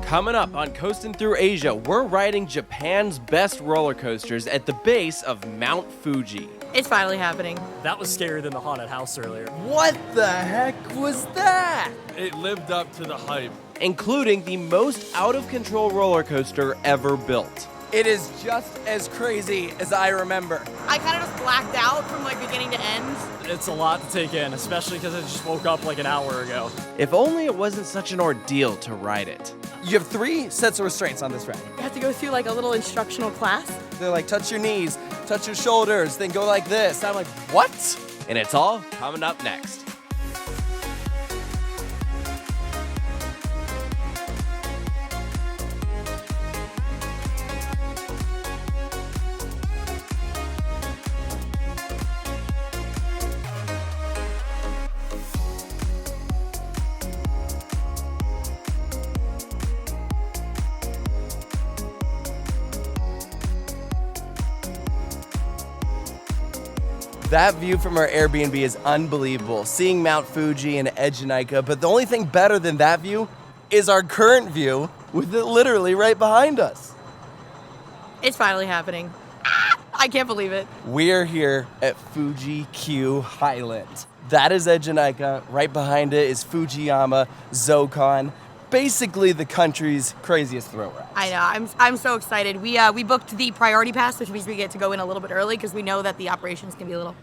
Coming up on Coastin' Through Asia, we're riding Japan's best roller coasters at the base of Mount Fuji. It's finally happening. That was scarier than the haunted house earlier. What the heck was that? It lived up to the hype. Including the most out-of-control roller coaster ever built. It is just as crazy as I remember. I kind of just blacked out from like beginning to end. It's a lot to take in, especially because I just woke up like an hour ago. If only it wasn't such an ordeal to ride it. You have 3 sets of restraints on this ride. You have to go through like a little instructional class. They're like, touch your knees, touch your shoulders, then go like this. I'm like, what? And it's all coming up next. That view from our Airbnb is unbelievable. Seeing Mount Fuji and Eejanaika, but the only thing better than that view is our current view with it literally right behind us. It's finally happening. I can't believe it. We're here at Fuji-Q Highland. That is Eejanaika. Right behind it is Fujiyama, Zokkon. Basically the country's craziest thrill ride. I know. I'm so excited. We booked the priority pass, which means we get to go in a little bit early because we know that the operations can be a little,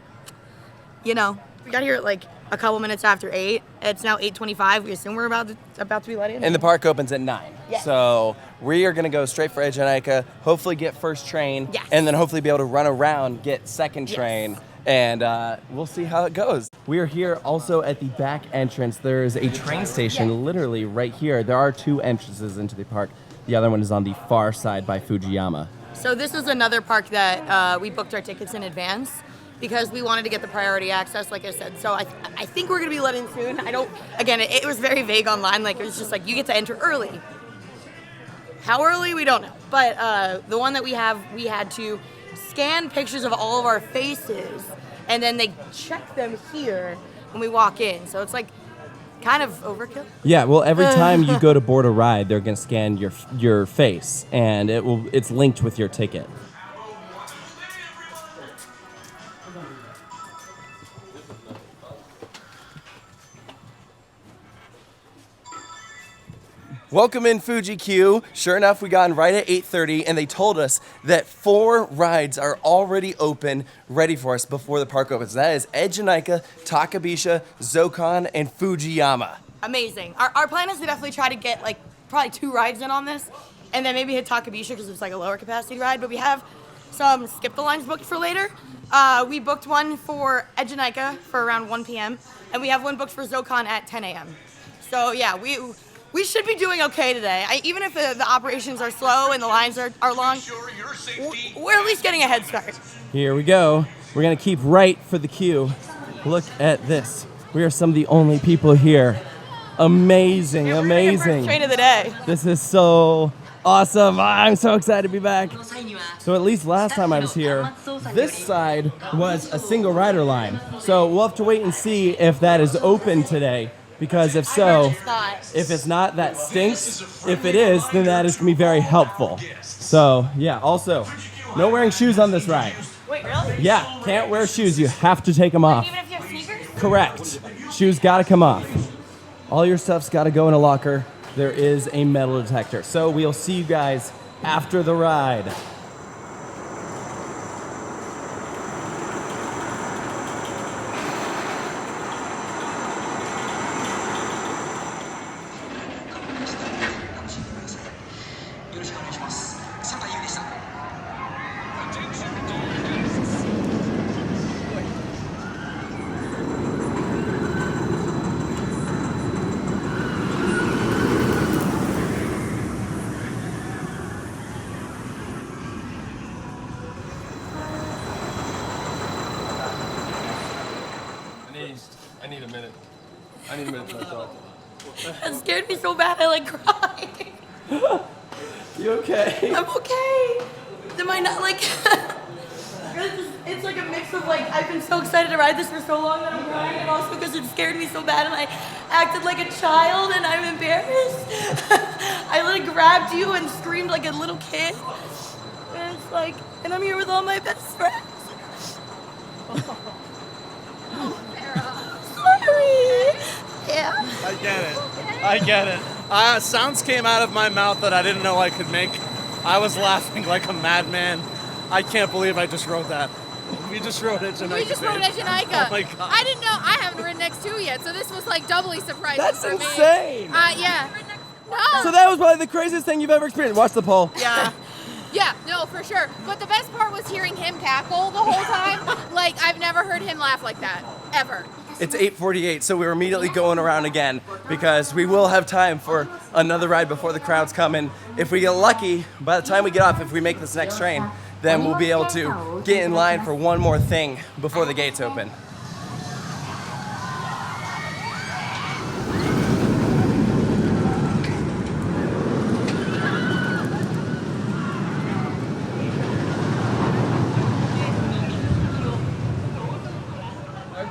we got here at like a couple minutes after 8. It's now 8:25. We assume we're about to be let in. And the park opens at 9. Yes. So we are gonna go straight for Eejanaika, hopefully get first train, Yes. and then hopefully be able to run around, get second Yes. train, and we'll see how it goes. We are here also at the back entrance. There is a train station literally right here. There are 2 entrances into the park. The other one is on the far side by Fujiyama. So this is another park that we booked our tickets in advance because we wanted to get the priority access, like I said. So I think we're gonna be let in soon. It was very vague online. Like it was just like, you get to enter early. How early, we don't know. But the one that we had to scan pictures of all of our faces, and then they check them here when we walk in. So it's like kind of overkill. Yeah, well, every time you go to board a ride, they're gonna scan your face, and it's linked with your ticket. Welcome in Fuji-Q. Sure enough, we got in right at 8:30, and they told us that 4 rides are already open, ready for us before the park opens. That is Eejanaika, Takabisha, Zokkon, and Fujiyama. Amazing. Our plan is to definitely try to get like probably 2 rides in on this, and then maybe hit Takabisha because it's like a lower capacity ride. But we have some skip the lines booked for later. We booked one for Eejanaika for around 1 p.m. and we have one booked for Zokkon at 10 a.m. So yeah, we should be doing okay today. Even if the operations are slow and the lines are long, we're at least getting a head start. Here we go. We're gonna keep right for the queue. Look at this. We are some of the only people here. Amazing, We're amazing. first train of the day. This is so awesome. I'm so excited to be back. So at least last time I was here, this side was a single rider line. So we'll have to wait and see if that is open today. Because if so, if it's not, that stinks. If it is, then that is going to be very helpful. So, yeah, also, no wearing shoes on this ride. Wait, really? Yeah, can't wear shoes. You have to take them off. Even if you have sneakers? Correct. Shoes got to come off. All your stuff's got to go in a locker. There is a metal detector. So we'll see you guys after the ride. I need a minute to myself. That scared me so bad I like cried. You okay? I'm okay. Am I not like... It's like a mix of like, I've been so excited to ride this for so long that I'm crying, and also because it scared me so bad and I acted like a child and I'm embarrassed. I like grabbed you and screamed like a little kid. And it's like, and I'm here with all my best friends. Sorry. Yeah. I get it. Sounds came out of my mouth that I didn't know I could make. I was laughing like a madman. I can't believe I just wrote that. We just wrote Eejanaika. We just wrote Eejanaika. Oh my God. I didn't know. I haven't ridden X2 yet, so this was like doubly surprising That's for me. insane. Yeah. No. So that was probably the craziest thing you've ever experienced. Watch the poll. Yeah. Yeah, no, for sure. But the best part was hearing him cackle the whole time. Like, I've never heard him laugh like that, ever. It's 8:48, so we're immediately going around again because we will have time for another ride before the crowds come in. If we get lucky, by the time we get off, if we make this next train, then we'll be able to get in line for one more thing before the gates open.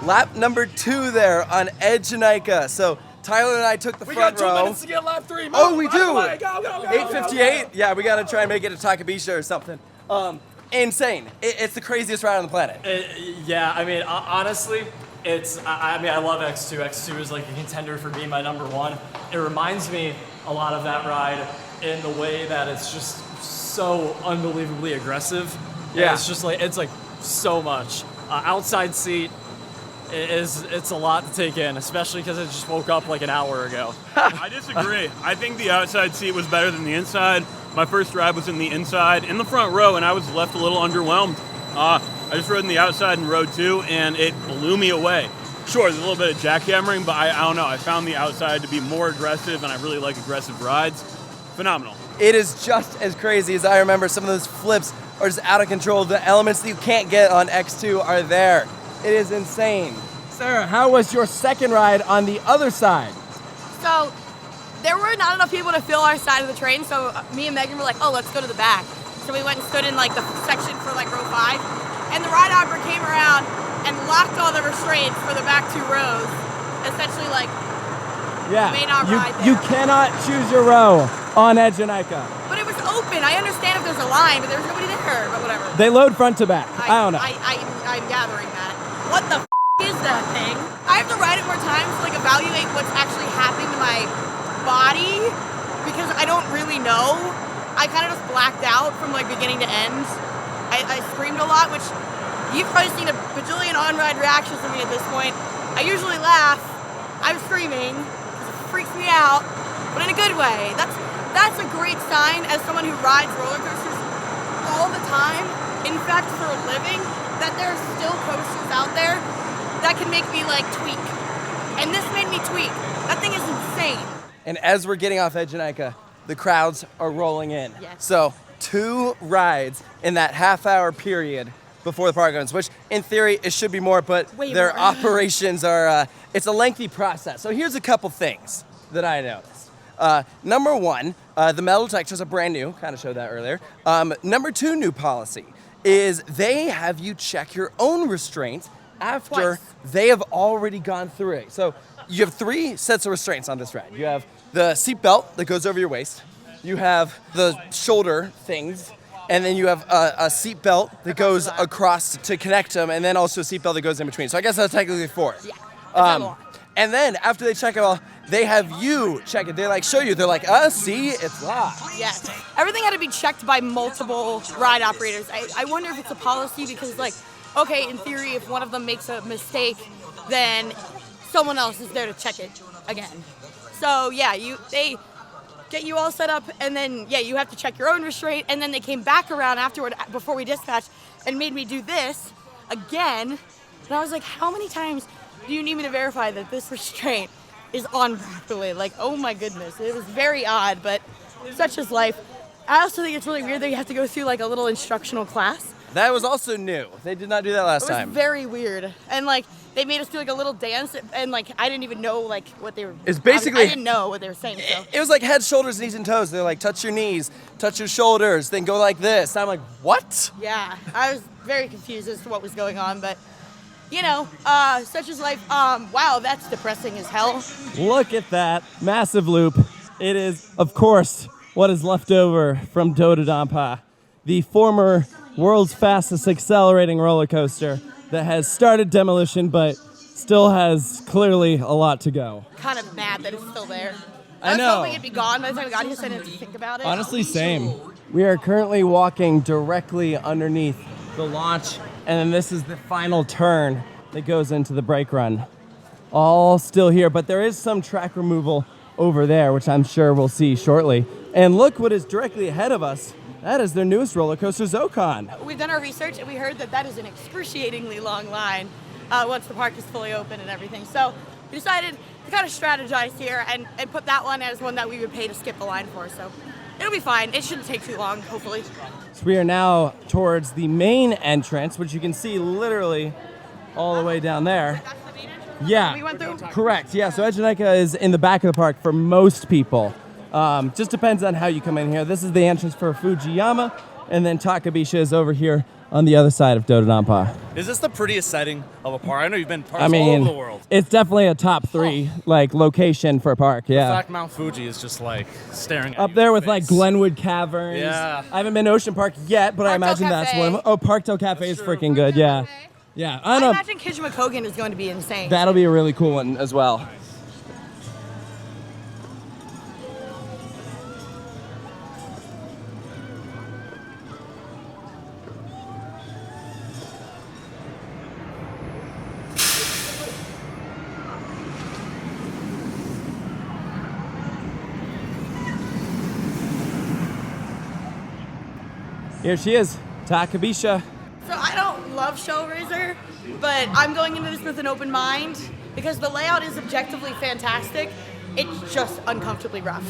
Lap number 2 there on Eejanaika. So Tyler and I took the front row. 2 minutes to get lap 3. Oh, we do. Go, 8:58. Yeah, we got to try and make it to Takabisha or something. Insane. It's the craziest ride on the planet. Yeah, I mean, honestly, I love X2. X2 is like a contender for being my number 1. It reminds me a lot of that ride in the way that it's just so unbelievably aggressive. Yeah. It's just like, it's like so much. Outside seat, it's a lot to take in, especially because I just woke up like an hour ago. I disagree. I think the outside seat was better than the inside. My first ride was in the inside, in the front row, and I was left a little underwhelmed. I just rode in the outside in row 2, and it blew me away. Sure, there's a little bit of jackhammering, but I don't know. I found the outside to be more aggressive, and I really like aggressive rides. Phenomenal. It is just as crazy as I remember. Some of those flips are just out of control. The elements that you can't get on X2 are there. It is insane. Sarah, how was your second ride on the other side? So there were not enough people to fill our side of the train, so me and Megan were like, oh, let's go to the back. So we went and stood in like the section for like row 5, and the ride operator came around and locked all the restraints for the back 2 rows. Essentially like, may not ride there. You cannot choose your row on Eejanaika. But it was open. I understand if there's a line, but there was nobody there, but whatever. They load front to back. I don't know. I'm gathering that. What the is that thing? I have to ride it more times to like evaluate what's actually happening to my body because I don't really know. I kind of just blacked out from like beginning to end. I screamed a lot, which you've probably seen a bajillion on-ride reactions from me at this point. I usually laugh. I'm screaming because it freaks me out, but in a good way. That's a great sign as someone who rides roller coasters all the time, in fact for a living, that there are still coasters out there that can make me like tweak. And this made me tweak. That thing is insane. And as we're getting off Eejanaika, the crowds are rolling in. Yes. So 2 rides in that half-hour period before the park opens, which in theory it should be more, but Way their more. operations are, it's a lengthy process. So here's a couple things that I noticed. Number 1, the metal detectors are brand new, kind of showed that earlier. Number 2 new policy is they have you check your own restraints after Twice. they have already gone through it. So you have 3 sets of restraints on this ride. You have the seat belt that goes over your waist. You have the shoulder things. And then you have a seat belt that goes across to connect them. And then also a seat belt that goes in between. So I guess that's technically 4. Yeah. It's a lot. And then after they check it all, they have you check it. They like show you. They're like, see, it's locked. Yes. Everything had to be checked by multiple ride operators. I wonder if it's a policy because like, okay, in theory, if one of them makes a mistake, then someone else is there to check it again. So yeah, they get you all set up, and then yeah, you have to check your own restraint, and then they came back around afterward before we dispatched and made me do this again. And I was like, how many times do you need me to verify that this restraint is on properly? Like, oh my goodness, it was very odd, but such is life. I also think it's really weird that you have to go through like a little instructional class. That was also new. They did not do that last It was time. very weird. And like, they made us do like a little dance, and like I didn't even know like what they were. It's basically- I didn't know what they were saying. So. It was like head, shoulders, knees, and toes. They're like, touch your knees, touch your shoulders, then go like this. I'm like, what? Yeah, I was very confused as to what was going on, but you know, such is life. Wow, that's depressing as hell. Look at that massive loop. It is, of course, what is left over from Dodonpa, the former world's fastest accelerating roller coaster that has started demolition but still has clearly a lot to go. Kind of mad that it's still there. I was know. hoping it'd be gone by the time we got here, so I didn't have to think about it. Honestly, same. We are currently walking directly underneath the launch, and then this is the final turn that goes into the brake run. All still here, but there is some track removal over there, which I'm sure we'll see shortly. And look what is directly ahead of us. That is their newest roller coaster, Zokkon. We've done our research, and we heard that that is an excruciatingly long line once the park is fully open and everything. So we decided to kind of strategize here and put that one as one that we would pay to skip the line for. So it'll be fine. It shouldn't take too long, hopefully. So we are now towards the main entrance, which you can see literally all the way down there. That's the main entrance Yeah, we went through? correct. Yeah, so Eejanaika is in the back of the park for most people. Just depends on how you come in here. This is the entrance for Fujiyama, and then Takabisha is over here on the other side of Dodonpa. Is this the prettiest setting of a park? I know you've been to parks I all over mean, the world. it's definitely a top 3 like location for a park. In Yeah, fact, Mount Fuji is just like staring at up you there in with the like face. Glenwood Caverns. Yeah. I haven't been to Ocean Park yet, but I Parkdale imagine that's Cafe. one of them. Oh, Parkdale Cafe is true. freaking good. Yeah, yeah. I I don't know. imagine Kijima is going to be insane. That'll be a really cool one as well. Here she is, Takabisha. So I don't love Shellraiser, but I'm going into this with an open mind because the layout is objectively fantastic. It's just uncomfortably rough.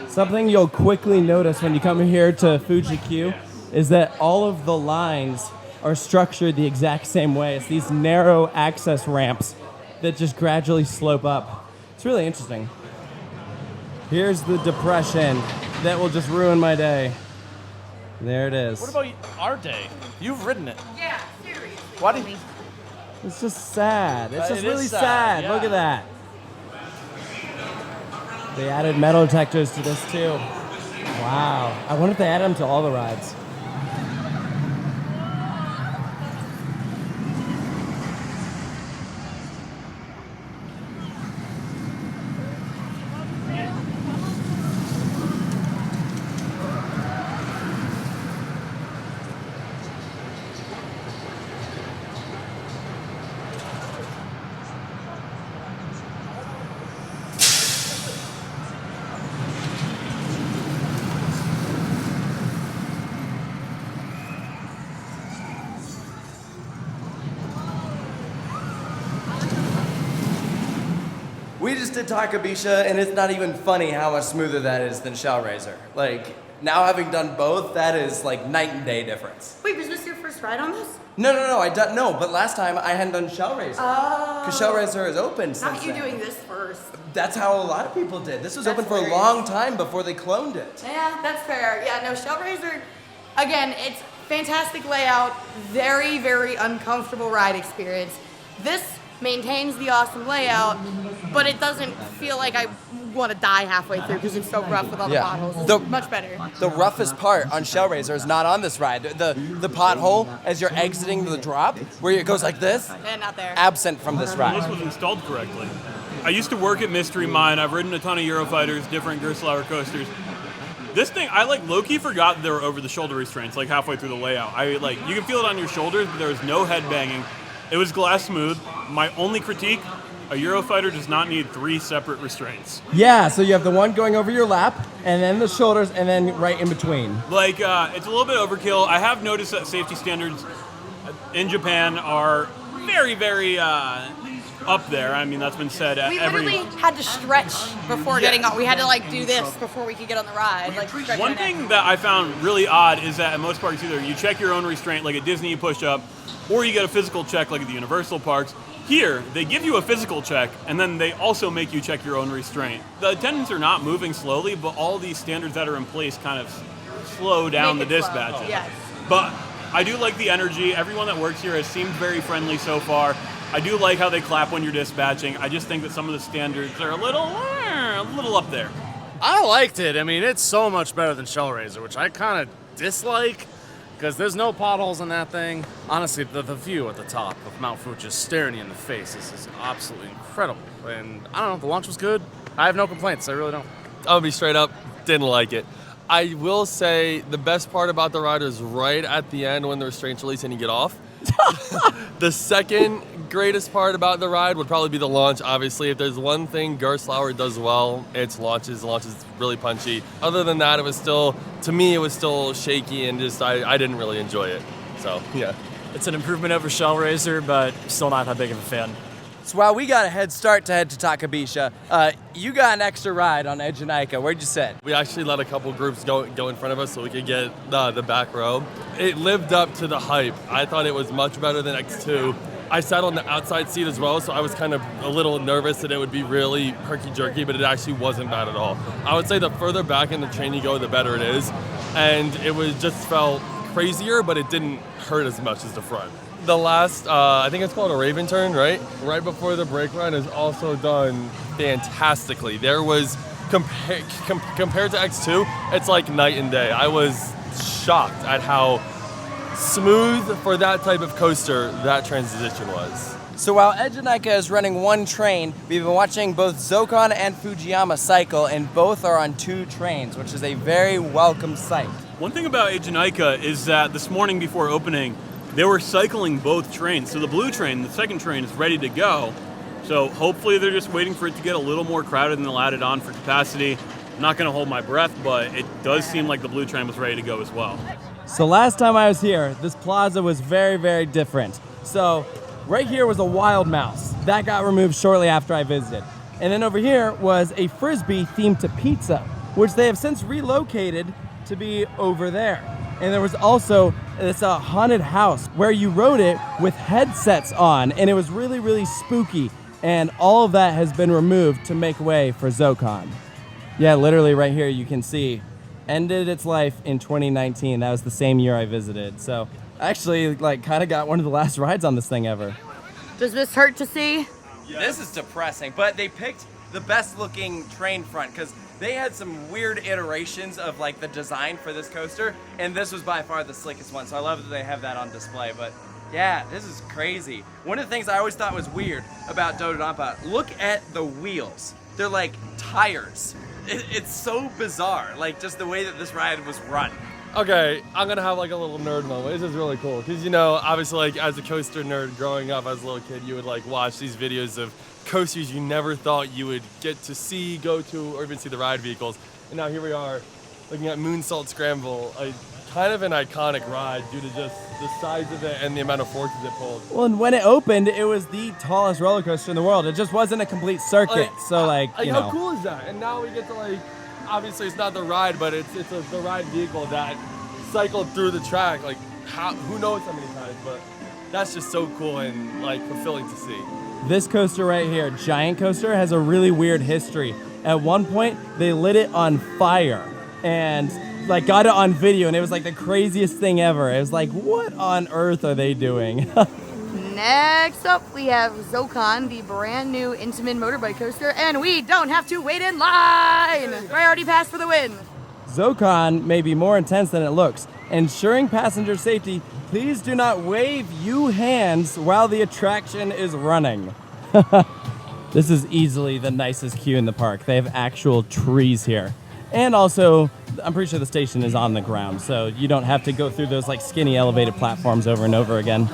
Something you'll quickly notice when you come here to Fuji-Q is that all of the lines are structured the exact same way. It's these narrow access ramps that just gradually slope up. It's really interesting. Here's the depression that will just ruin my day. There it is. What about our day? You've ridden it. Yeah, seriously. Why do you? It's just sad. It's It just is really sad, sad. Look yeah. at that. They added metal detectors to this too. Wow. I wonder if they add them to all the rides. We just did Takabisha, and it's not even funny how much smoother that is than Shellraiser. Like, now having done both, that is like night and day difference. Wait, was this your first ride on this? No, but last time I hadn't done Shellraiser. Oh. Because Shellraiser is open since Not you then. doing this first. That's how a lot of people did. This was That's open for a hilarious. long time before they cloned it. Yeah, that's fair. Yeah, no, Shellraiser, again, it's fantastic layout, very, very uncomfortable ride experience. This maintains the awesome layout, but it doesn't feel like I want to die halfway through because it's so rough with all the Yeah. potholes. It's The- much better. The roughest part on Shellraiser is not on this ride. The pothole as you're exiting the drop, where it goes like this, And not there. absent from this This ride. was installed correctly. I used to work at Mystery Mine. I've ridden a ton of Eurofighters, different Gerstlauer coasters. This thing, I like low-key forgot there were over-the-shoulder restraints like halfway through the layout. You can feel it on your shoulders, but there was no head banging. It was glass smooth. My only critique, a Eurofighter does not need 3 separate restraints. Yeah, so you have the one going over your lap, and then the shoulders, and then right in between. Like, it's a little bit overkill. I have noticed that safety standards in Japan are very, very up there. I mean, that's been said at We every... literally had to stretch before getting on. We had to like do this before we could get on the ride. Like stretch One our neck. thing that I found really odd is that at most parks either you check your own restraint like at Disney you push up, or you get a physical check like at the Universal parks. Here, they give you a physical check, and then they also make you check your own restraint. The attendants are not moving slowly, but all these standards that are in place kind of slow down the Make it slow. dispatches. Yes. But I do like the energy. Everyone that works here has seemed very friendly so far. I do like how they clap when you're dispatching. I just think that some of the standards are a little up there. I liked it. I mean, it's so much better than Shellraiser, which I kind of dislike because there's no potholes in that thing. Honestly, the view at the top of Mount Fuji just staring you in the face is absolutely incredible. And I don't know, the launch was good. I have no complaints. I really don't. I'll be straight up, didn't like it. I will say the best part about the ride is right at the end when the restraints release and you get off. The second greatest part about the ride would probably be the launch, obviously. If there's one thing Gerstlauer does well, it's launches. Launch is really punchy. Other than that, it was still, to me, it was still shaky and just, I didn't really enjoy it. So, yeah. It's an improvement over Shellraiser, but still not that big of a fan. So while we got a head start to head to Takabisha, you got an extra ride on Eejanaika. Where'd you sit? We actually let a couple groups go in front of us so we could get the back row. It lived up to the hype. I thought it was much better than X2. I sat on the outside seat as well, so I was kind of a little nervous that it would be really herky-jerky, but it actually wasn't bad at all. I would say the further back in the train you go, the better it is. And it was just felt crazier, but it didn't hurt as much as the front. The last, I think it's called a Raven Turn, right? Right before the brake run is also done fantastically. There was, compared to X2, it's like night and day. I was shocked at how smooth for that type of coaster that transition was. So while Eejanaika is running one train, we've been watching both Zokkon and Fujiyama cycle, and both are on 2 trains, which is a very welcome sight. One thing about Eejanaika is that this morning before opening, they were cycling both trains. So the blue train, the second train, is ready to go. So hopefully they're just waiting for it to get a little more crowded and they'll add it on for capacity. I'm not going to hold my breath, but it does seem like the blue train was ready to go as well. So last time I was here, this plaza was very, very different. So right here was a wild mouse. That got removed shortly after I visited. And then over here was a Frisbee themed to pizza, which they have since relocated to be over there. And there was also this haunted house where you rode it with headsets on, and it was really, really spooky. And all of that has been removed to make way for Zokkon. Yeah, literally right here you can see, ended its life in 2019. That was the same year I visited. So I actually kind of got one of the last rides on this thing ever. Does this hurt to see? This is depressing, but they picked the best looking train front because they had some weird iterations of the design for this coaster, and this was by far the slickest one. So I love that they have that on display. But yeah, this is crazy. One of the things I always thought was weird about Dodonpa, look at the wheels. They're like tires. It's so bizarre, just the way that this ride was run. Okay, I'm gonna have a little nerd moment. This is really cool because obviously as a coaster nerd growing up as a little kid, you would watch these videos of coasters you never thought you would get to see, go to, or even see the ride vehicles. And now here we are looking at Moonsault Scramble, kind of an iconic ride due to just the size of it and the amount of forces it pulled. Well, and when it opened, it was the tallest roller coaster in the world. It just wasn't a complete circuit. How cool is that? And now we get to obviously it's not the ride, but it's the ride vehicle that cycled through the track. Who knows how many times, but that's just so cool and fulfilling to see. This coaster right here, Giant Coaster, has a really weird history. At one point, they lit it on fire and got it on video, and it was the craziest thing ever. It was what on earth are they doing? Next up, we have Zokkon, the brand new Intamin motorbike coaster, and we don't have to wait in line! Priority pass for the win! Zokkon may be more intense than it looks. Ensuring passenger safety, please do not wave you hands while the attraction is running. This is easily the nicest queue in the park. They have actual trees here. And also, I'm pretty sure the station is on the ground, so you don't have to go through those skinny elevated platforms over and over again.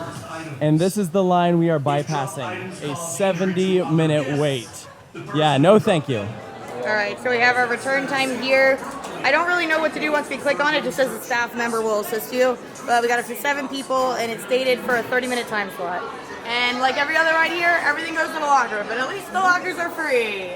And this is the line we are bypassing, a 70-minute wait. Yeah, no thank you. All right, so we have our return time here. I don't really know what to do once we click on it. It just says a staff member will assist you. But we got it for 7 people, and it's dated for a 30-minute time slot. And like every other ride here, everything goes in a locker, but at least the lockers are free.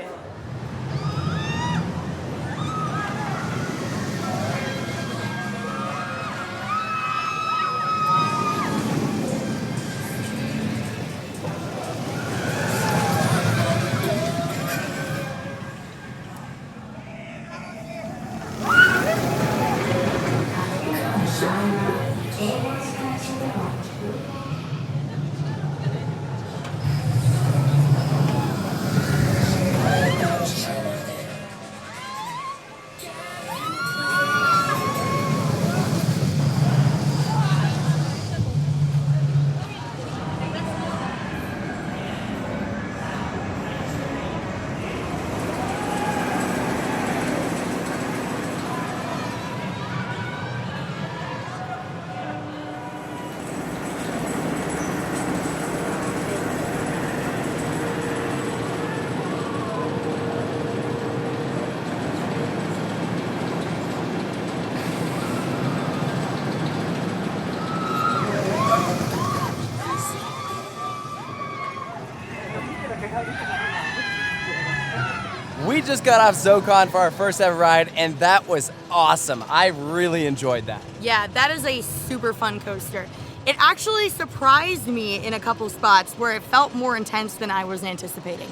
We just got off Zokkon for our first ever ride, and that was awesome. I really enjoyed that. Yeah, that is a super fun coaster. It actually surprised me in a couple spots where it felt more intense than I was anticipating.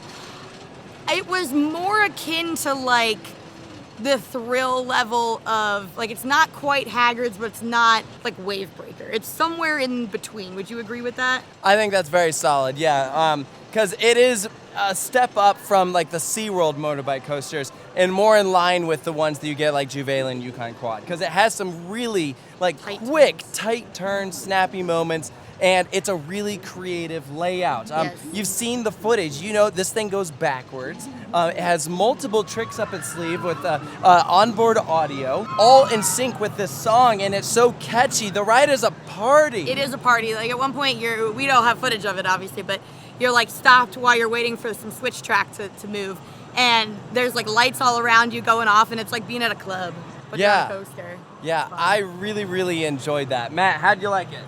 It was more akin to like the thrill level of, like, it's not quite Hagrid's, but it's not like Wavebreaker. It's somewhere in between. Would you agree with that? I think that's very solid, yeah. Because it is a step up from like the SeaWorld motorbike coasters and more in line with the ones that you get like Juvail and Yukon Quad. Because it has some really like quick, tight turns, snappy moments, and it's a really creative layout. Yes. You've seen the footage. You know this thing goes backwards. It has multiple tricks up its sleeve with onboard audio, all in sync with this song, and it's so catchy. The ride is a party. It is a party. Like at one point, we don't have footage of it, obviously, but you're like stopped while you're waiting for some switch track to move, and there's like lights all around you going off, and it's like being at a club, but you're on a coaster. Yeah, I really, really enjoyed that. Matt, how'd you like it?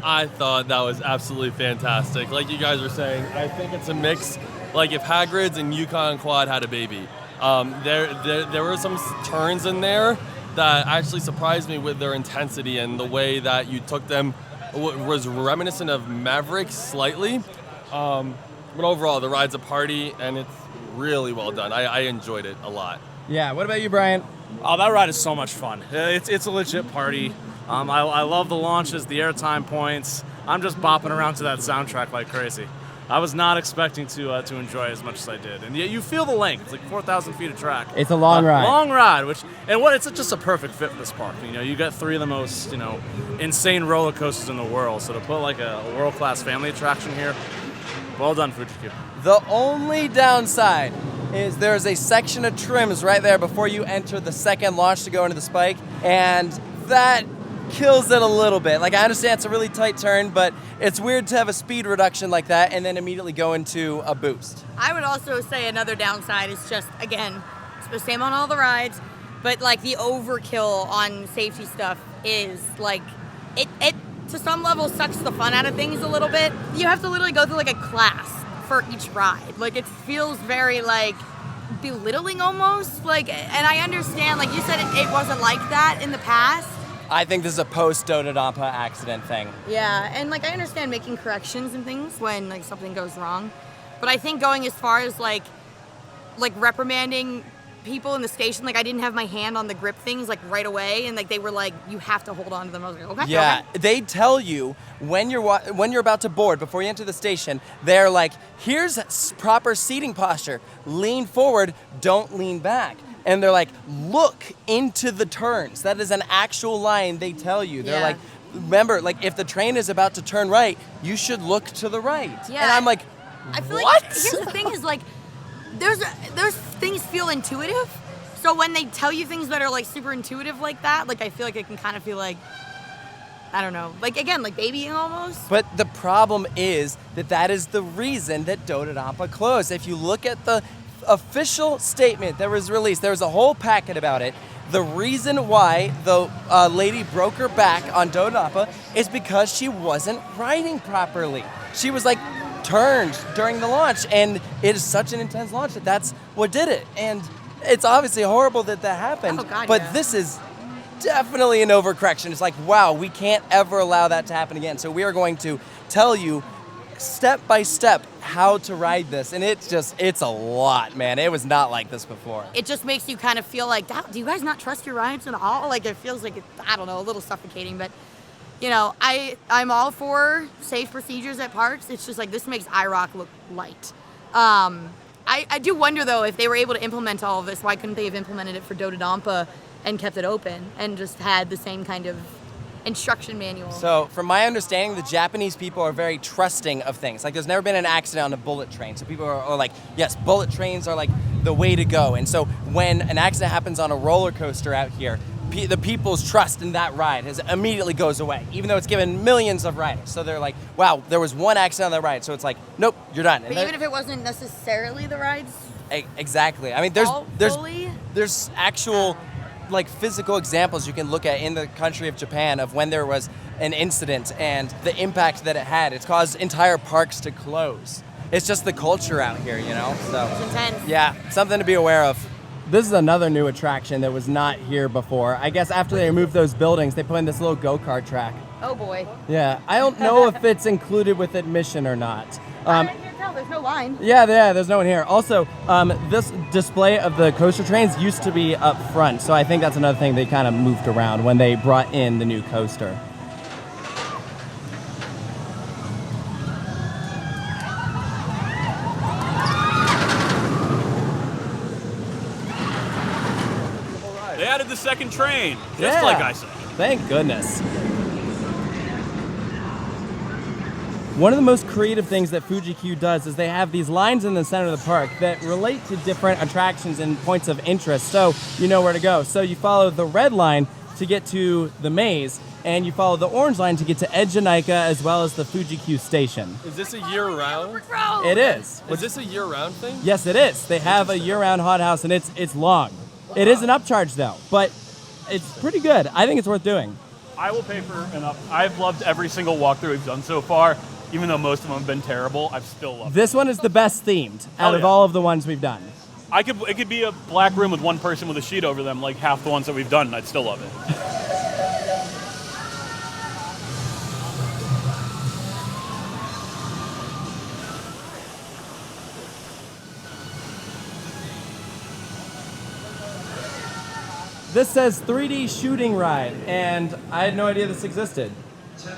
I thought that was absolutely fantastic. Like you guys were saying, I think it's a mix. Like if Hagrid's and Yukon Quad had a baby, there were some turns in there that actually surprised me with their intensity, and the way that you took them was reminiscent of Maverick slightly. But overall, the ride's a party, and it's really well done. I enjoyed it a lot. Yeah, what about you, Brian? Oh, that ride is so much fun. It's a legit party. I love the launches, the airtime points. I'm just bopping around to that soundtrack like crazy. I was not expecting to enjoy it as much as I did, and yet you feel the length. It's like 4,000 feet of track. It's a long ride. Long ride, it's just a perfect fit for this park. You know, you got three of the most insane roller coasters in the world. So to put like a world-class family attraction here, well done, Fuji-Q. The only downside is there's a section of trims right there before you enter the second launch to go into the spike, and that kills it a little bit. Like, I understand it's a really tight turn, but it's weird to have a speed reduction like that and then immediately go into a boost. I would also say another downside is just, again, it's the same on all the rides, but like the overkill on safety stuff is like, it to some level sucks the fun out of things a little bit. You have to literally go through like a class for each ride. Like, it feels very like belittling almost. Like, and I understand, like you said, it wasn't like that in the past. I think this is a post-Dodonpa accident thing. Yeah, and like I understand making corrections and things when like something goes wrong, but I think going as far as like reprimanding people in the station, like I didn't have my hand on the grip things like right away, and like they were like, you have to hold on to them. I was like, okay. Yeah, okay. They tell you when you're about to board, before you enter the station, they're like, here's proper seating posture. Lean forward, don't lean back. And they're like, look into the turns. That is an actual line they tell you. They're like, remember, like if the train is about to turn right, you should look to the right. Yeah. And I'm like, I feel what? like here's the thing is like, there's things feel intuitive. So when they tell you things that are like super intuitive like that, like I feel like it can kind of feel like, I don't know, like again, like babying almost. But the problem is that is the reason that Dodonpa closed. If you look at the official statement that was released, there was a whole packet about it. the reason why the lady broke her back on Dodonpa is because she wasn't riding properly. She was like turned during the launch, and it is such an intense launch that that's what did it. And it's obviously horrible that happened, Oh, God, but yeah. this is definitely an overcorrection. It's like, wow, we can't ever allow that to happen again. So we are going to tell you step by step how to ride this, and it's a lot, man. It was not like this before. It just makes you kind of feel like, do you guys not trust your rides at all? Like, it feels like, I don't know, a little suffocating, but, you know, I'm all for safe procedures at parks. It's just like, this makes IROC look light. I do wonder, though, if they were able to implement all of this, why couldn't they have implemented it for Dodonpa and kept it open and just had the same kind of instruction manual? So, from my understanding, the Japanese people are very trusting of things. Like, there's never been an accident on a bullet train. So people are like, yes, bullet trains are like the way to go. And so when an accident happens on a roller coaster out here, the people's trust in that ride immediately goes away, even though it's given millions of riders. So they're like, wow, there was one accident on that ride. So it's like, nope, you're done. But even if it wasn't necessarily the rides, exactly. I mean, there's actual like physical examples you can look at in the country of Japan of when there was an incident and the impact that it had. It's caused entire parks to close. It's just the culture out here, you know? So it's intense. yeah, something to be aware of. This is another new attraction that was not here before. I guess after they removed those buildings, they put in this little go-kart track. Oh boy. Yeah, I don't know if it's included with admission or not. I can't tell, there's no line. Yeah, there's no one here. Also, this display of the coaster trains used to be up front, so I think that's another thing they kind of moved around when they brought in the new coaster. They added the second train, just like I said. Thank goodness. One of the most creative things that Fuji-Q does is they have these lines in the center of the park that relate to different attractions and points of interest, so you know where to go. So you follow the red line to get to the maze, and you follow the orange line to get to Eejanaika as well as the Fuji-Q station. Is this a year-round? It is. Is this a year-round thing? Yes, it is. They have a year-round hot house, and it's long. It is an upcharge, though, but it's pretty good. I think it's worth doing. I will pay for an up. I've loved every single walkthrough we've done so far. Even though most of them have been terrible, I've still loved This one is the best themed out of all of the ones we've done. it could be a black room with one person with a sheet over them, like half the ones that we've done, and I'd still love it. This says 3D shooting ride, and I had no idea this existed.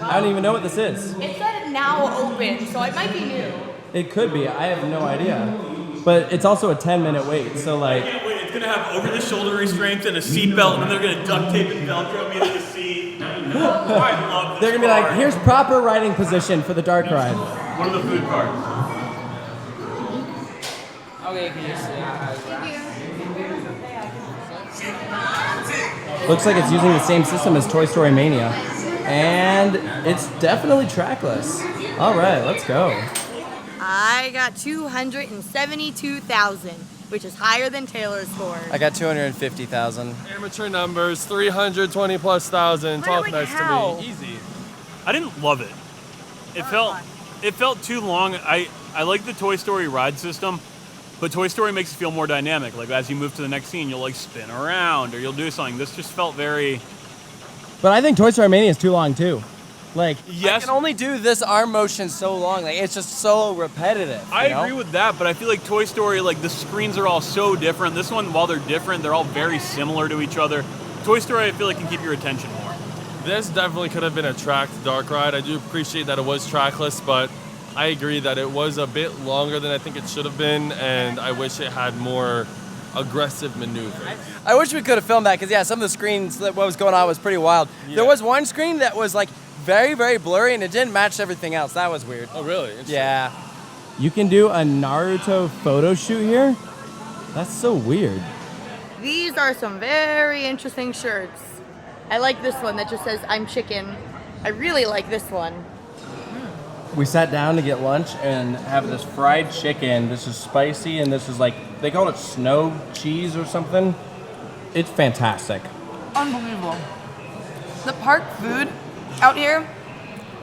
I don't even know what this is. It said now open, so it might be new. It could be. I have no idea. But it's also a 10-minute wait, so like... I can't wait. It's going to have over-the-shoulder restraints and a seat belt, and then they're going to duct tape and Velcro me to the seat. I love this. They're going to be like, here's proper riding position for the dark ride. What are the food carts? Looks like it's using the same system as Toy Story Mania. And it's definitely trackless. All right, let's go. I got 272,000, which is higher than Taylor's score. I got 250,000. Amateur numbers, 320 plus thousand. Talk Like nice how? to me. Easy. I didn't love it. It felt too long. I like the Toy Story ride system, but Toy Story makes it feel more dynamic. Like as you move to the next scene, you'll like spin around or you'll do something. This just felt very... But I think Toy Story Mania is too long, too. Like, Yes, I can only do this arm motion so long. Like, it's just so repetitive. I agree with that, but I feel like Toy Story, like the screens are all so different. This one, while they're different, they're all very similar to each other. Toy Story, I feel like can keep your attention more. This definitely could have been a tracked dark ride. I do appreciate that it was trackless, but I agree that it was a bit longer than I think it should have been, and I wish it had more aggressive maneuvers. I wish we could have filmed that because, yeah, some of the screens, what was going on was pretty wild. Yeah. There was one screen that was, like, very, very blurry, and it didn't match everything else. That was weird. Oh, really? Interesting. Yeah. you can do a Naruto photo shoot here? That's so weird. These are some very interesting shirts. I like this one that just says, I'm chicken. I really like this one. We sat down to get lunch and have this fried chicken. This is spicy, and this is like, they call it snow cheese or something. It's fantastic. Unbelievable. The park food out here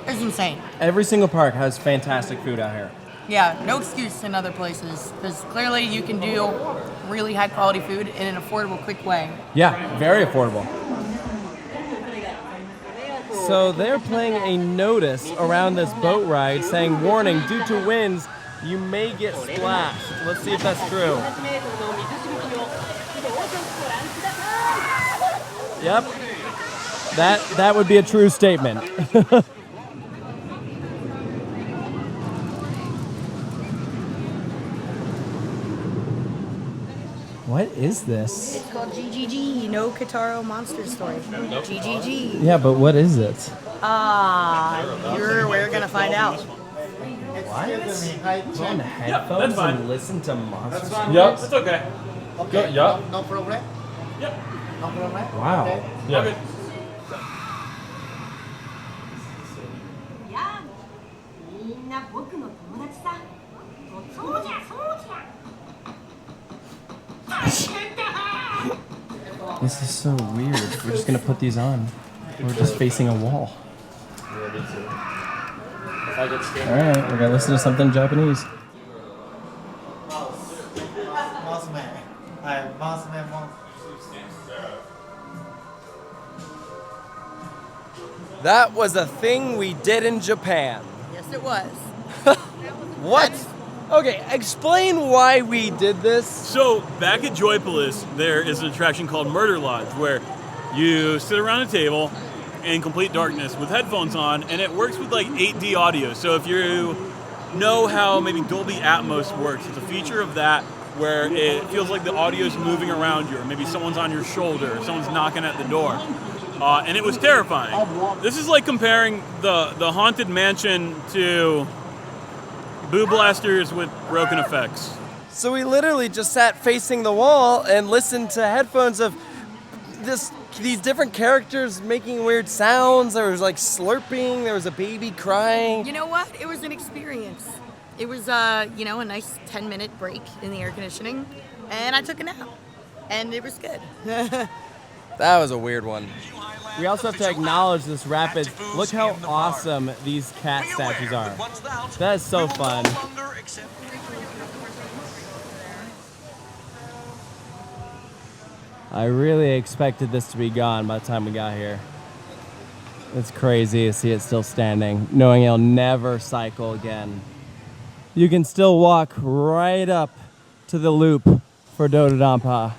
is insane. Every single park has fantastic food out here. Yeah, no excuse in other places because clearly you can do really high quality food in an affordable, quick way. Yeah, very affordable. So they're playing a notice around this boat ride saying, warning, due to winds, you may get splashed. Let's see if that's true. Yep. That would be a true statement. What is this? It's called GeGeGe, no Kitaro monster story. GeGeGe. Yeah, but what is it? We're gonna find out. What? Put on headphones and listen to monsters? Yep, it's okay. Good, yeah. No problem. Yep. No problem. Wow. Okay. Yeah. This is so weird. We're just gonna put these on. We're just facing a wall. Alright, we're gonna listen to something Japanese. That was a thing we did in Japan. Yes, it was. What? Okay, explain why we did this. So back at Joypolis, there is an attraction called Murder Lodge where you sit around a table in complete darkness with headphones on, and it works with like 8D audio. So if you know how maybe Dolby Atmos works, it's a feature of that where it feels like the audio is moving around you, or maybe someone's on your shoulder, or someone's knocking at the door. And it was terrifying. This is like comparing the Haunted Mansion to Boo Blasters with broken effects. So we literally just sat facing the wall and listened to headphones of these different characters making weird sounds. There was like slurping, there was a baby crying. You know what? It was an experience. It was, a nice 10-minute break in the air conditioning, and I took a nap, and it was good. That was a weird one. We also have to acknowledge this rapid. Look how awesome these cat statues are. That is so fun. I really expected this to be gone by the time we got here. It's crazy to see it still standing, knowing it'll never cycle again. You can still walk right up to the loop for Dodonpa.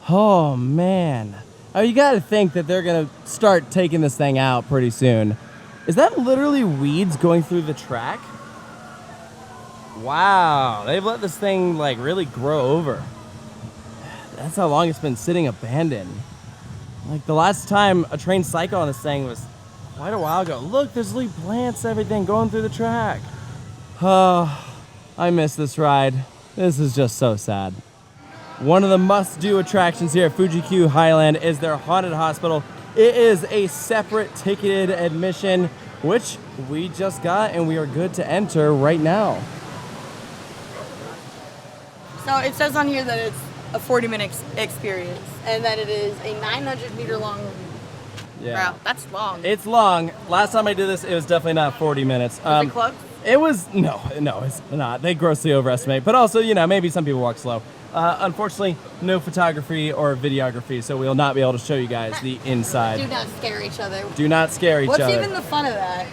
Oh man. Oh, you gotta think that they're gonna start taking this thing out pretty soon. Is that literally weeds going through the track? Wow, they've let this thing like really grow over. That's how long it's been sitting abandoned. Like the last time a train cycled on this thing was quite a while ago. Look, there's little plants, everything going through the track. Oh, I miss this ride. This is just so sad. One of the must-do attractions here at Fuji-Q Highland is their haunted hospital. It is a separate ticketed admission, which we just got, and we are good to enter right now. So it says on here that it's a 40-minute experience, and that it is a 900-meter long route. That's long. It's long. Last time I did this, it was definitely not 40 minutes. Was it close? It was, no, it's not. They grossly overestimate. But also, maybe some people walk slow. Unfortunately, no photography or videography, so we'll not be able to show you guys the inside. Do not scare each other. Do not scare each other. What's even the fun of that?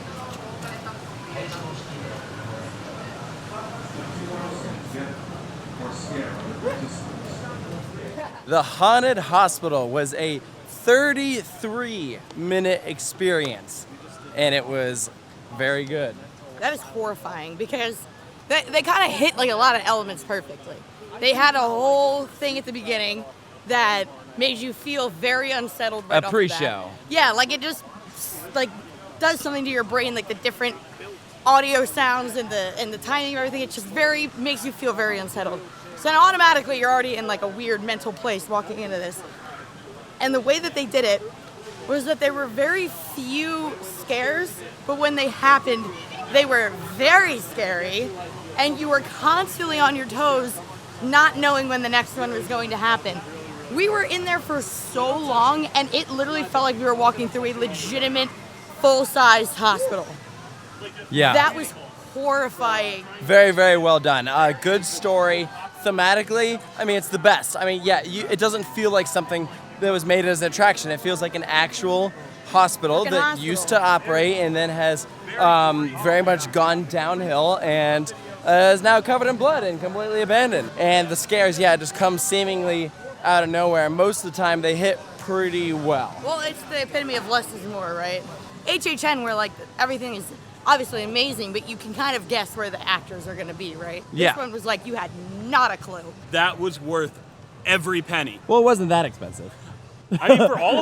The haunted hospital was a 33-minute experience, and it was very good. That is horrifying because they kind of hit like a lot of elements perfectly. They had a whole thing at the beginning that made you feel very unsettled right off the bat. A pre-show. Yeah, like it just like does something to your brain, like the different audio sounds and the timing of everything. It just makes you feel very unsettled. So then automatically you're already in like a weird mental place walking into this. And the way that they did it was that there were very few scares, but when they happened, they were very scary, and you were constantly on your toes, not knowing when the next one was going to happen. We were in there for so long, and it literally felt like we were walking through a legitimate, full-sized hospital. Yeah. That was horrifying. Very, very well done. Good story. Thematically, I mean, it's the best. I mean, yeah, it doesn't feel like something that was made as an attraction. It feels like an actual hospital that used to operate and then has very much gone downhill and is now covered in blood and completely abandoned. And the scares, yeah, just come seemingly out of nowhere. Most of the time, they hit pretty well. Well, it's the epitome of less is more, right? HHN, where like everything is obviously amazing, but you can kind of guess where the actors are going to be, right? Yeah. This one was like you had not a clue. That was worth every penny. Well, it wasn't that expensive. I mean, for all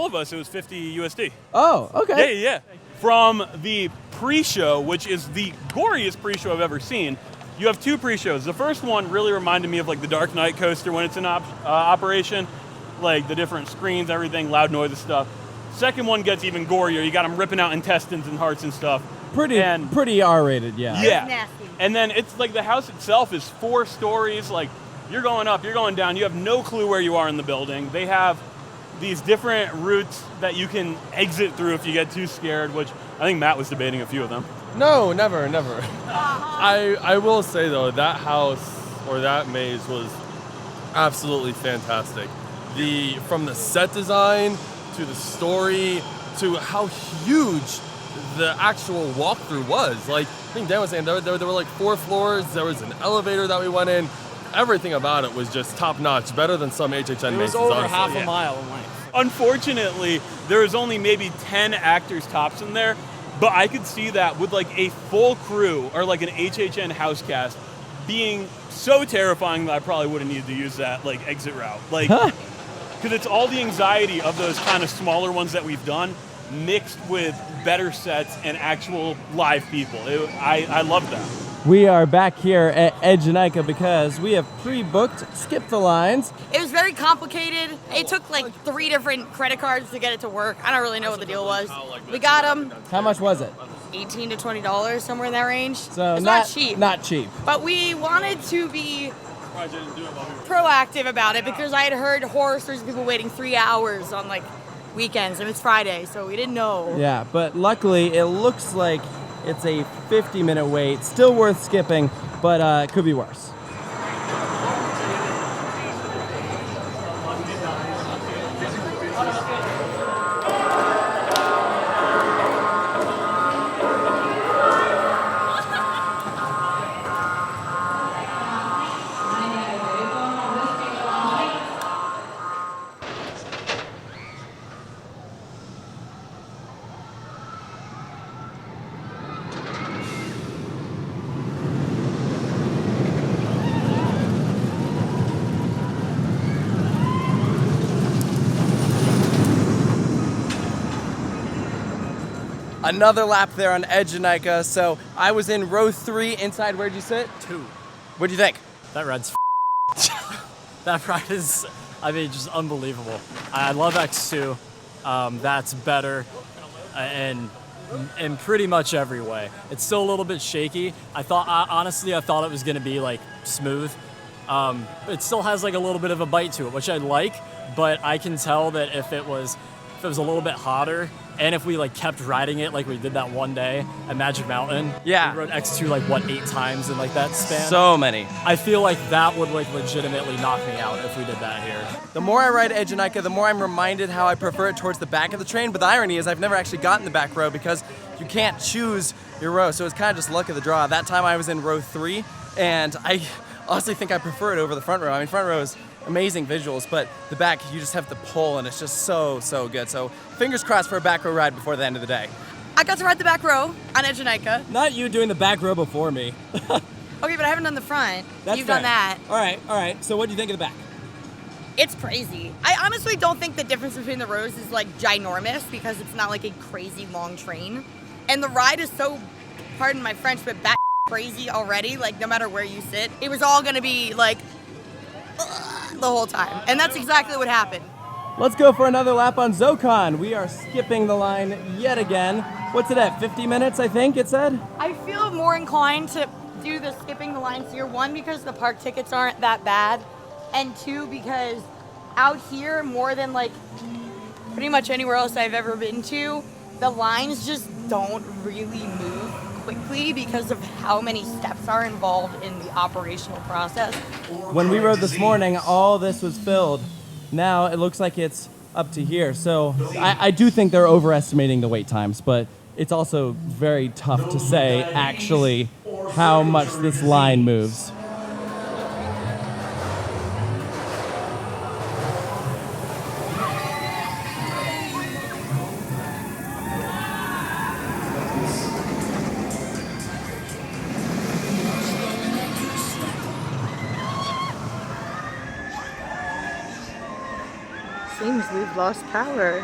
of us, it was 50 USD. Oh, okay. Yeah. From the pre-show, which is the goriest pre-show I've ever seen, you have two pre-shows. The first one really reminded me of like the Dark Knight coaster when it's in operation, like the different screens, everything, loud noises, stuff. Second one gets even gorier. You got them ripping out intestines and hearts and stuff. Pretty R-rated, yeah. Yeah. Nasty. And then it's like the house itself is 4 stories. Like you're going up, you're going down. You have no clue where you are in the building. They have these different routes that you can exit through if you get too scared, which I think Matt was debating a few of them. No, never. I will say though, that house or that maze was absolutely fantastic. From the set design to the story to how huge the actual walkthrough was. Like I think Dan was saying, there were like 4 floors. There was an elevator that we went in. Everything about it was just top notch, better than some HHN mazes. It was over honestly. half a mile in length. Unfortunately, there was only maybe 10 actors tops in there, but I could see that with like a full crew or like an HHN house cast being so terrifying that I probably would have needed to use that like exit route. Like, because it's all the anxiety of those kind of smaller ones that we've done mixed with better sets and actual live people. I love that. We are back here at Eejanaika because we have pre-booked Skip the Lines. It was very complicated. It took like 3 different credit cards to get it to work. I don't really know what the deal was. We got them. How much was it? $18 to $20, somewhere in that range. So it's not cheap. Not cheap. But we wanted to be proactive about it because I had heard horror stories of people waiting 3 hours on like weekends, and it's Friday, so we didn't know. Yeah, but luckily it looks like it's a 50-minute wait. Still worth skipping, but it could be worse. Another lap there on Eejanaika. So I was in row 3 inside. Where'd you sit? 2. What'd you think? That ride's that ride is, I mean, just unbelievable. I love X2. That's better in pretty much every way. It's still a little bit shaky. Honestly, I thought it was gonna be like smooth. It still has like a little bit of a bite to it, which I like, but I can tell that if it was a little bit hotter, and if we like kept riding it like we did that one day at Magic Mountain, Yeah. we rode X2 like what, 8 times in like that span. So many. I feel like that would like legitimately knock me out if we did that here. The more I ride Eejanaika, the more I'm reminded how I prefer it towards the back of the train. But the irony is I've never actually gotten the back row because you can't choose your row. So it's kind of just luck of the draw. That time I was in row 3, and I honestly think I prefer it over the front row. I mean, front row is amazing visuals, but the back, you just have to pull, and it's just so good. So fingers crossed for a back row ride before the end of the day. I got to ride the back row on Eejanaika. Not you doing the back row before me. Okay, but I haven't done the front. That's You've fair. done that. All right. So what do you think of the back? It's crazy. I honestly don't think the difference between the rows is like ginormous because it's not like a crazy long train. And the ride is so, pardon my French, but bat crazy already. Like no matter where you sit, it was all gonna be like the whole time. And that's exactly what happened. Let's go for another lap on Zokkon. We are skipping the line yet again. What's it at, 50 minutes, I think it said? I feel more inclined to do the skipping the lines here. 1, because the park tickets aren't that bad. And 2, because out here, more than like pretty much anywhere else I've ever been to, the lines just don't really move quickly because of how many steps are involved in the operational process. When we rode this morning, all this was filled. Now it looks like it's up to here. So I do think they're overestimating the wait times, but it's also very tough to say actually how much this line moves. Seems we've lost power.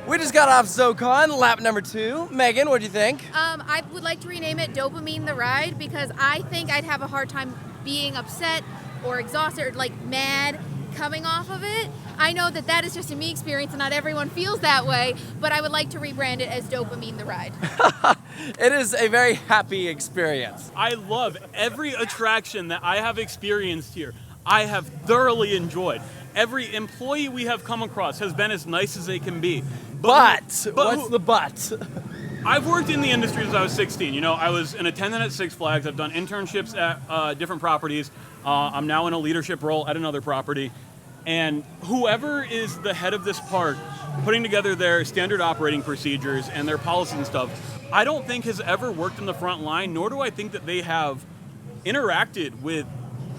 We just got off Zokkon, lap number 2. Megan, what do you think? I would like to rename it Dopamine the Ride because I think I'd have a hard time being upset or exhausted or like mad coming off of it. I know that that is just a me experience and not everyone feels that way, but I would like to rebrand it as Dopamine the Ride. It is a very happy experience. I love every attraction that I have experienced here. I have thoroughly enjoyed. Every employee we have come across has been as nice as they can be. But what's the but? I've worked in the industry since I was 16. You know, I was an attendant at Six Flags. I've done internships at different properties. I'm now in a leadership role at another property. And whoever is the head of this park, putting together their standard operating procedures and their policies and stuff, I don't think has ever worked in the front line, nor do I think that they have interacted with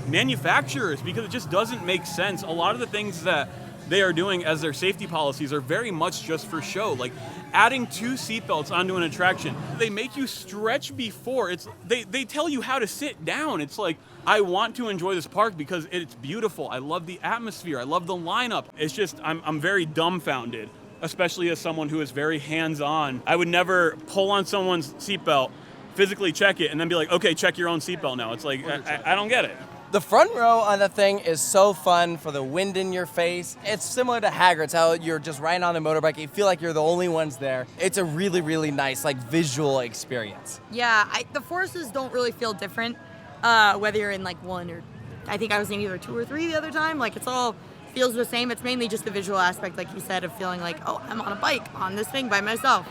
manufacturers, because it just doesn't make sense. A lot of the things that they are doing as their safety policies are very much just for show. Like adding 2 seatbelts onto an attraction, they make you stretch before. They tell you how to sit down. It's like, I want to enjoy this park because it's beautiful. I love the atmosphere. I love the lineup. It's just, I'm very dumbfounded, especially as someone who is very hands-on. I would never pull on someone's seatbelt, physically check it, and then be like, okay, check your own seatbelt now. It's like, I don't get it. The front row on the thing is so fun for the wind in your face. It's similar to Hagrid's, how you're just riding on a motorbike. You feel like you're the only ones there. It's a really, really nice, like, visual experience. Yeah, the forces don't really feel different, whether you're in like 1 or, I think I was in either 2 or 3 the other time. Like, it's all feels the same. It's mainly just the visual aspect, like you said, of feeling like, oh, I'm on a bike on this thing by myself.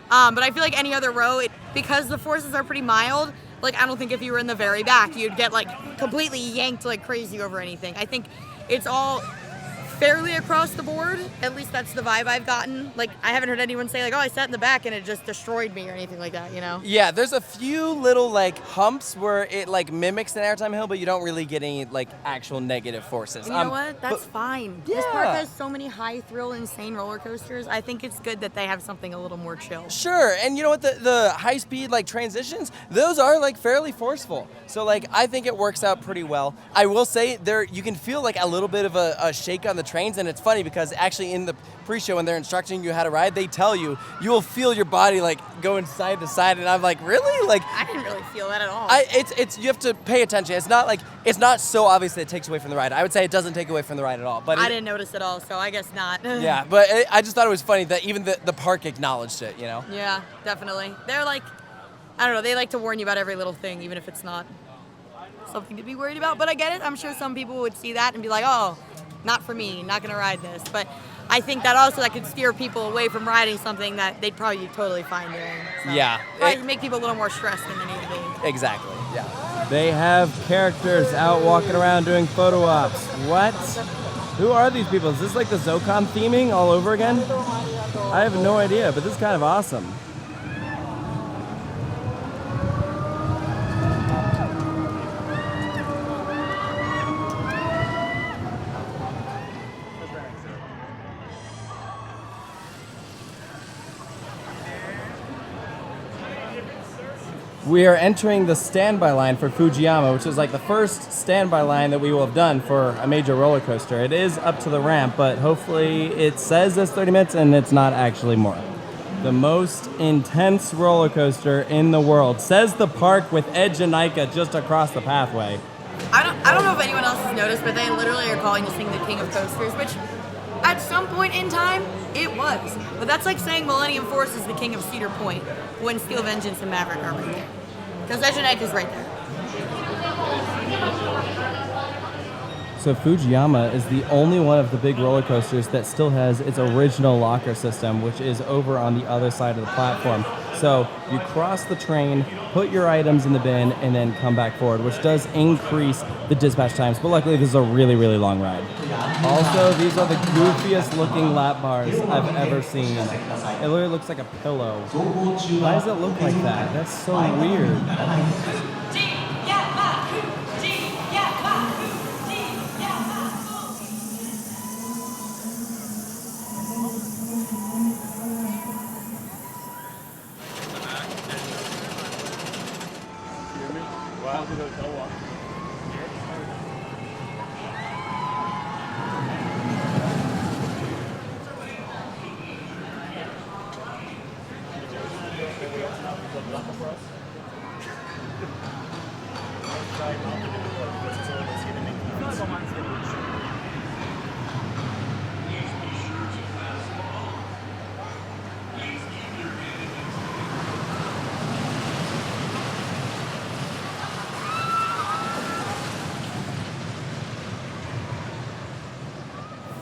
But I feel like any other row, because the forces are pretty mild, like, I don't think if you were in the very back, you'd get, like, completely yanked like crazy over anything. I think it's all fairly across the board. At least that's the vibe I've gotten. Like, I haven't heard anyone say, like, oh, I sat in the back and it just destroyed me or anything like that, you know? Yeah, there's a few little, like, humps where it, like, mimics an airtime hill, but you don't really get any, like, actual negative forces. And you know what? That's fine. Yeah. This park has so many high-thrill, insane roller coasters. I think it's good that they have something a little more chill. Sure, and you know what? The high-speed, like, transitions, those are, like, fairly forceful. So, like, I think it works out pretty well. I will say, you can feel, like, a little bit of a shake on the trains, and it's funny because actually in the pre-show when they're instructing you how to ride, they tell you will feel your body like going side to side, and I'm like, really? Like, I didn't really feel that at all. It's you have to pay attention. It's not so obvious that it takes away from the ride. I would say it doesn't take away from the ride at all. But I didn't notice at all, so I guess not. Yeah, but I just thought it was funny that even the park acknowledged it, you know? Yeah, definitely. They're like, I don't know, they like to warn you about every little thing, even if it's not something to be worried about. But I get it. I'm sure some people would see that and be like, oh, not for me, not gonna ride this. But I think that also that could steer people away from riding something that they'd probably totally fine doing. So Yeah. probably make people a little more stressed than they need to be. Exactly, yeah. They have characters out walking around doing photo ops. What? Who are these people? Is this like the Zokkon theming all over again? I have no idea, but this is kind of awesome. We are entering the standby line for Fujiyama, which is like the first standby line that we will have done for a major roller coaster. It is up to the ramp, but hopefully it says it's 30 minutes and it's not actually more. The most intense roller coaster in the world, says the park with Eejanaika just across the pathway. I I don't know if anyone else has noticed, but they literally are calling this thing the king of coasters, which at some point in time, it was. But that's like saying Millennium Force is the king of Cedar Point when Steel Vengeance and Maverick are right there. Because Eejanaika is right there. So Fujiyama is the only one of the big roller coasters that still has its original locker system, which is over on the other side of the platform. So you cross the train, put your items in the bin, and then come back forward, which does increase the dispatch times. But luckily, this is a really, really long ride. Also, these are the goofiest looking lap bars I've ever seen. It literally looks like a pillow. Why does it look like that? That's so weird.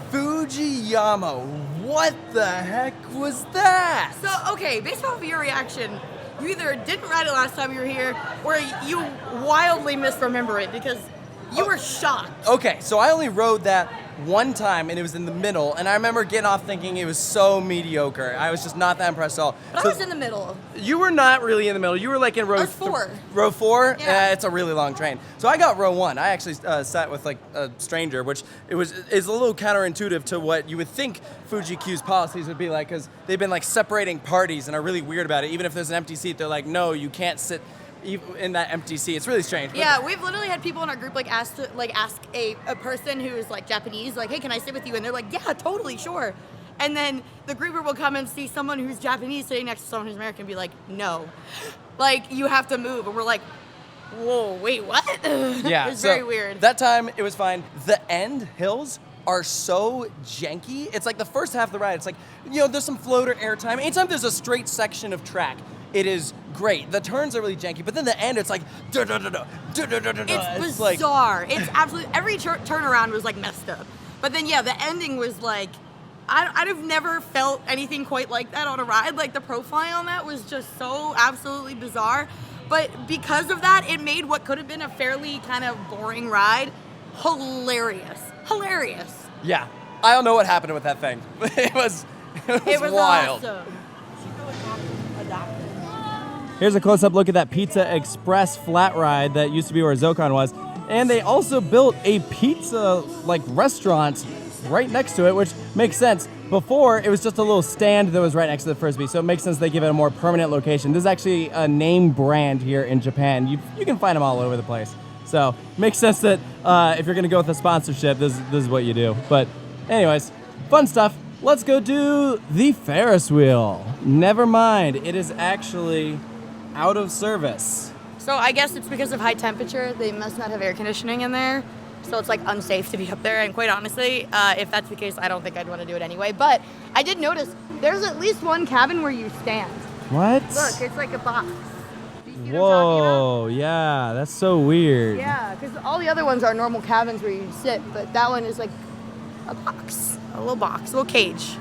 Fujiyama, what the heck was that? So, okay, based off of your reaction, you either didn't ride it last time you were here, or you wildly misremember it because you were shocked. Okay, so I only rode that one time, and it was in the middle, and I remember getting off thinking it was so mediocre. I was just not that impressed at all. I was in the middle. You were not really in the middle. You were like in row I was 4. Row 4? Yeah. It's a really long train. So I got row 1. I actually sat with like a stranger, which is a little counterintuitive to what you would think Fuji-Q's policies would be like, because they've been like separating parties and are really weird about it. Even if there's an empty seat, they're like, no, you can't sit in that empty seat. It's really strange. Yeah, we've literally had people in our group ask a person who is like Japanese, like, hey, can I sit with you? And they're like, yeah, totally, sure. And then the grouper will come and see someone who's Japanese sitting next to someone who's American and be like, no, like, you have to move. And we're like, whoa, wait, what? Yeah, it's so very weird. That time it was fine. The end hills are so janky. It's like the first half of the ride, it's like, there's some floater airtime. Anytime there's a straight section of track, it is great. The turns are really janky, but then the end, it's like, It's bizarre. It's absolutely, every turnaround was like messed up. But then, yeah, the ending was like, I'd have never felt anything quite like that on a ride. Like, the profile on that was just so absolutely bizarre. But because of that, it made what could have been a fairly kind of boring ride hilarious. Hilarious. Yeah. I don't know what happened with that thing. It was wild. Awesome. Here's a close-up look at that Pizza Express flat ride that used to be where Zokkon was. And they also built a pizza restaurant right next to it, which makes sense. Before, it was just a little stand that was right next to the Frisbee, so it makes sense they give it a more permanent location. This is actually a name brand here in Japan. You can find them all over the place. So it makes sense that if you're going to go with a sponsorship, this is what you do. But anyways, fun stuff. Let's go do the Ferris wheel. Never mind, it is actually out of service. So I guess it's because of high temperature. They must not have air conditioning in there. So it's like unsafe to be up there. And quite honestly, if that's the case, I don't think I'd want to do it anyway. But I did notice there's at least one cabin where you stand. What? Look, it's like a box. Do you see what I'm talking Whoa, yeah, that's so weird. Yeah, because all the other ones are normal cabins where you sit, but that one is like a box, a little cage.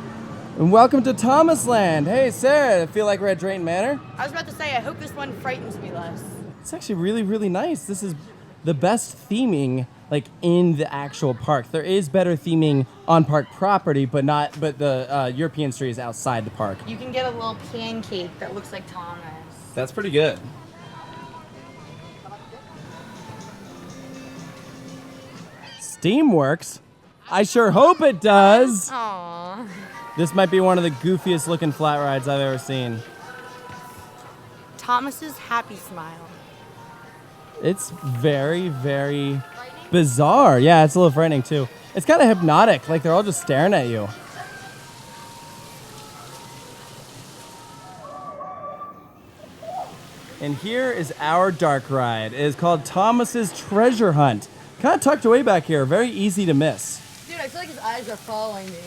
And welcome to Thomas Land. Hey, Sarah, I feel like we're at Drayton Manor. I was about to say, I hope this one frightens me less. It's actually really, really nice. This is the best theming in the actual park. There is better theming on park property, but the European Street is outside the park. You can get a little pancake that looks like Thomas. That's pretty good. Steamworks? I sure hope it does. Aww. This might be one of the goofiest looking flat rides I've ever seen. Thomas's happy smile. It's very, very bizarre. Yeah, it's a little frightening too. It's kind of hypnotic, like they're all just staring at you. And here is our dark ride. It is called Thomas's Treasure Hunt. Kind kind of tucked away back here. Very easy to miss. Dude, I feel like his eyes are following me.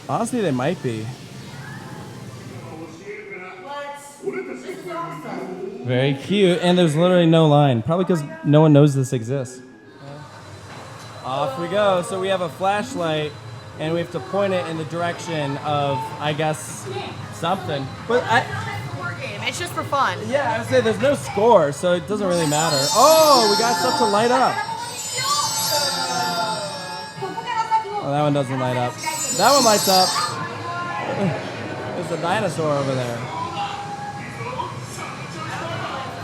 Honestly, they might be. This is awesome. Very cute. And there's literally no line. Probably because no one knows this exists. Off we go. So we have a flashlight, and we have to point it in the direction of, I guess, something. But It's just for fun. yeah, I would say there's no score, so it doesn't really matter. Oh, we got stuff to light up. Oh, that one doesn't light up. That one lights up. There's a dinosaur over there.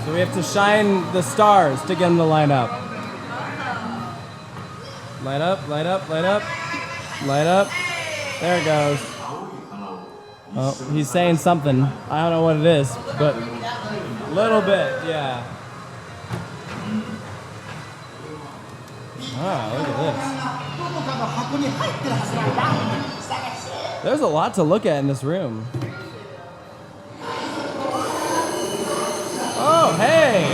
So we have to shine the stars to get them to line up. Light up, light up, light up, light up. There it goes. Oh, he's saying something. I don't know what it is, but a little bit, yeah. Wow, look at this. There's a lot to look at in this room. Oh, hey!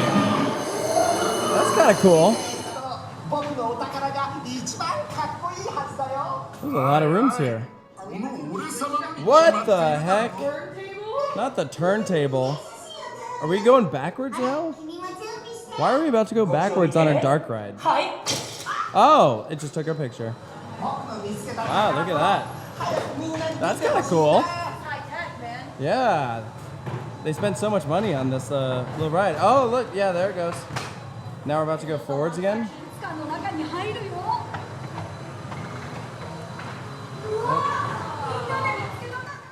That's kind of cool. There's a lot of rooms here. What the heck? Not the turntable. Are we going backwards now? Why are we about to go backwards on a dark ride? Oh, it just took our picture. Wow, look at that. That's kind of cool. Yeah. They spent so much money on this little ride. Oh, look. Yeah, there it goes. Now we're about to go forwards again.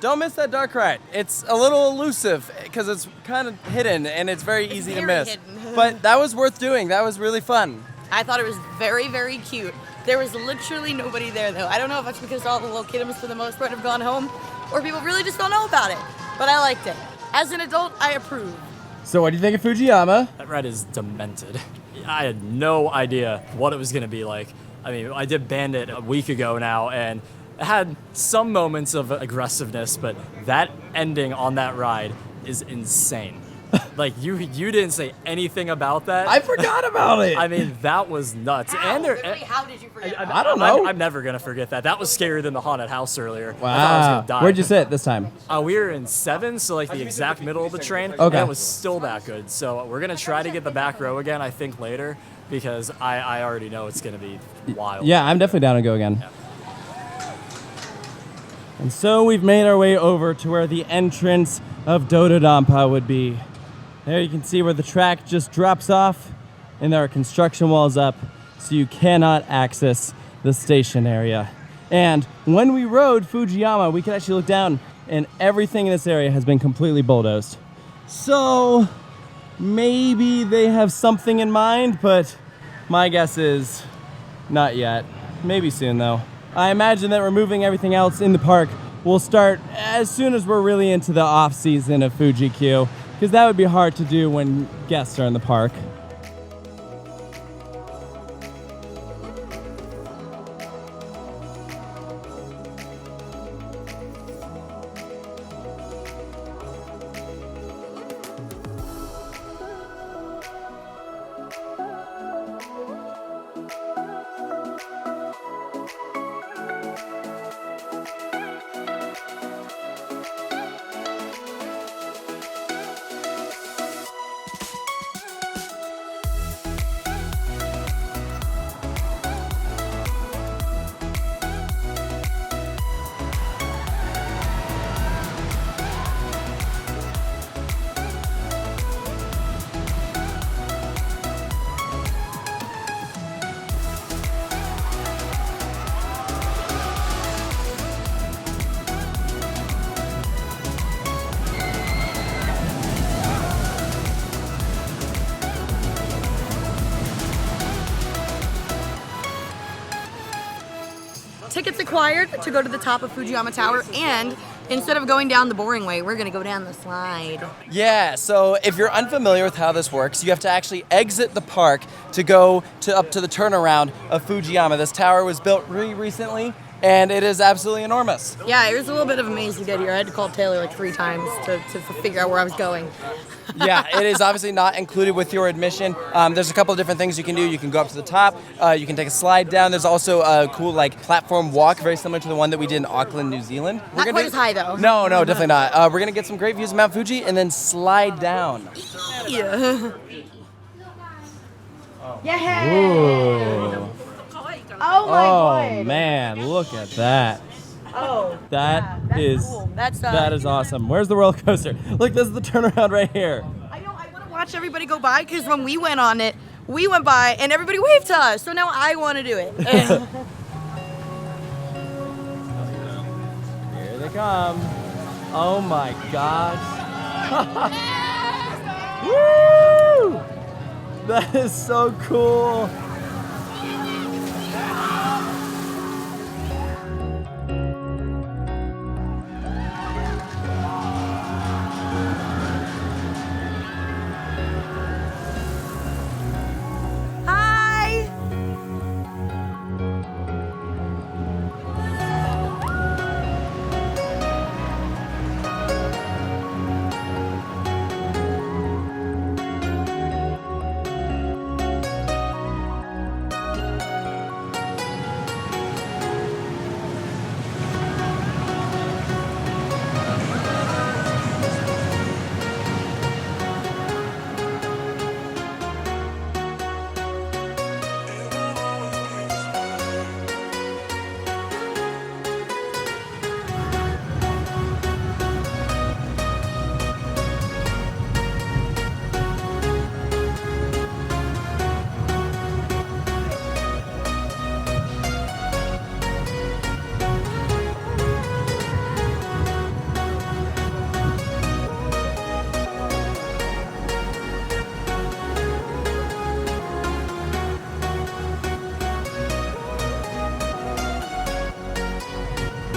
Don't miss that dark ride. It's a little elusive because it's kind of hidden and it's very easy to miss. hidden. But that was worth doing. That was really fun. I thought it was very, very cute. There was literally nobody there, though. I don't know if that's because all the little kiddos, for the most part, have gone home, or people really just don't know about it. But I liked it. As an adult, I approve. So what do you think of Fujiyama? That ride is demented. I had no idea what it was going to be like. I mean, I did Bandit a week ago now, and it had some moments of aggressiveness, but that ending on that ride is insane. Like, you didn't say anything about that. I forgot about it. I mean, that was nuts. How? And Literally, how did you forget? I don't know. I'm never going to forget that. That was scarier than the haunted house earlier. I thought I was Wow. going to die. Where'd you sit this time? We were in 7, so like the exact middle of the train. Okay. And it was still that good. So we're going to try to get the back row again, I think, later, because I already know it's going to be wild. Yeah, I'm definitely down to go again. Yeah. And so we've made our way over to where the entrance of Dodonpa would be. There you can see where the track just drops off, and there are construction walls up, so you cannot access the station area. And when we rode Fujiyama, we could actually look down, and everything in this area has been completely bulldozed. So maybe they have something in mind, but my guess is not yet. Maybe soon, though. I imagine that removing everything else in the park will start as soon as we're really into the off-season of Fuji-Q, because that would be hard to do when guests are in the park. Tickets acquired to go to the top of Fujiyama Tower, and instead of going down the boring way, we're gonna go down the slide. Yeah, so if you're unfamiliar with how this works, you have to actually exit the park to go up to the turnaround of Fujiyama. This tower was built really recently, and it is absolutely enormous. Yeah, it was a little bit of a maze to get here. I had to call Taylor like 3 times to figure out where I was going. Yeah, it is obviously not included with your admission. There's a couple of different things you can do. You can go up to the top. You can take a slide down. There's also a cool like platform walk, very similar to the one that we did in Auckland, New Zealand. Not quite as high though. No, definitely not. We're gonna get some great views of Mount Fuji and then slide down. Yeah. Ooh. Oh my god. Man, look at that. Oh. That is cool. That's that is awesome. Where's the roller coaster? Look, this is the turnaround right here. I know. I want to watch everybody go by because when we went on it, we went by and everybody waved to us. So now I want to do it. Here they come. Oh my gosh. Woo! That is so cool. Hi.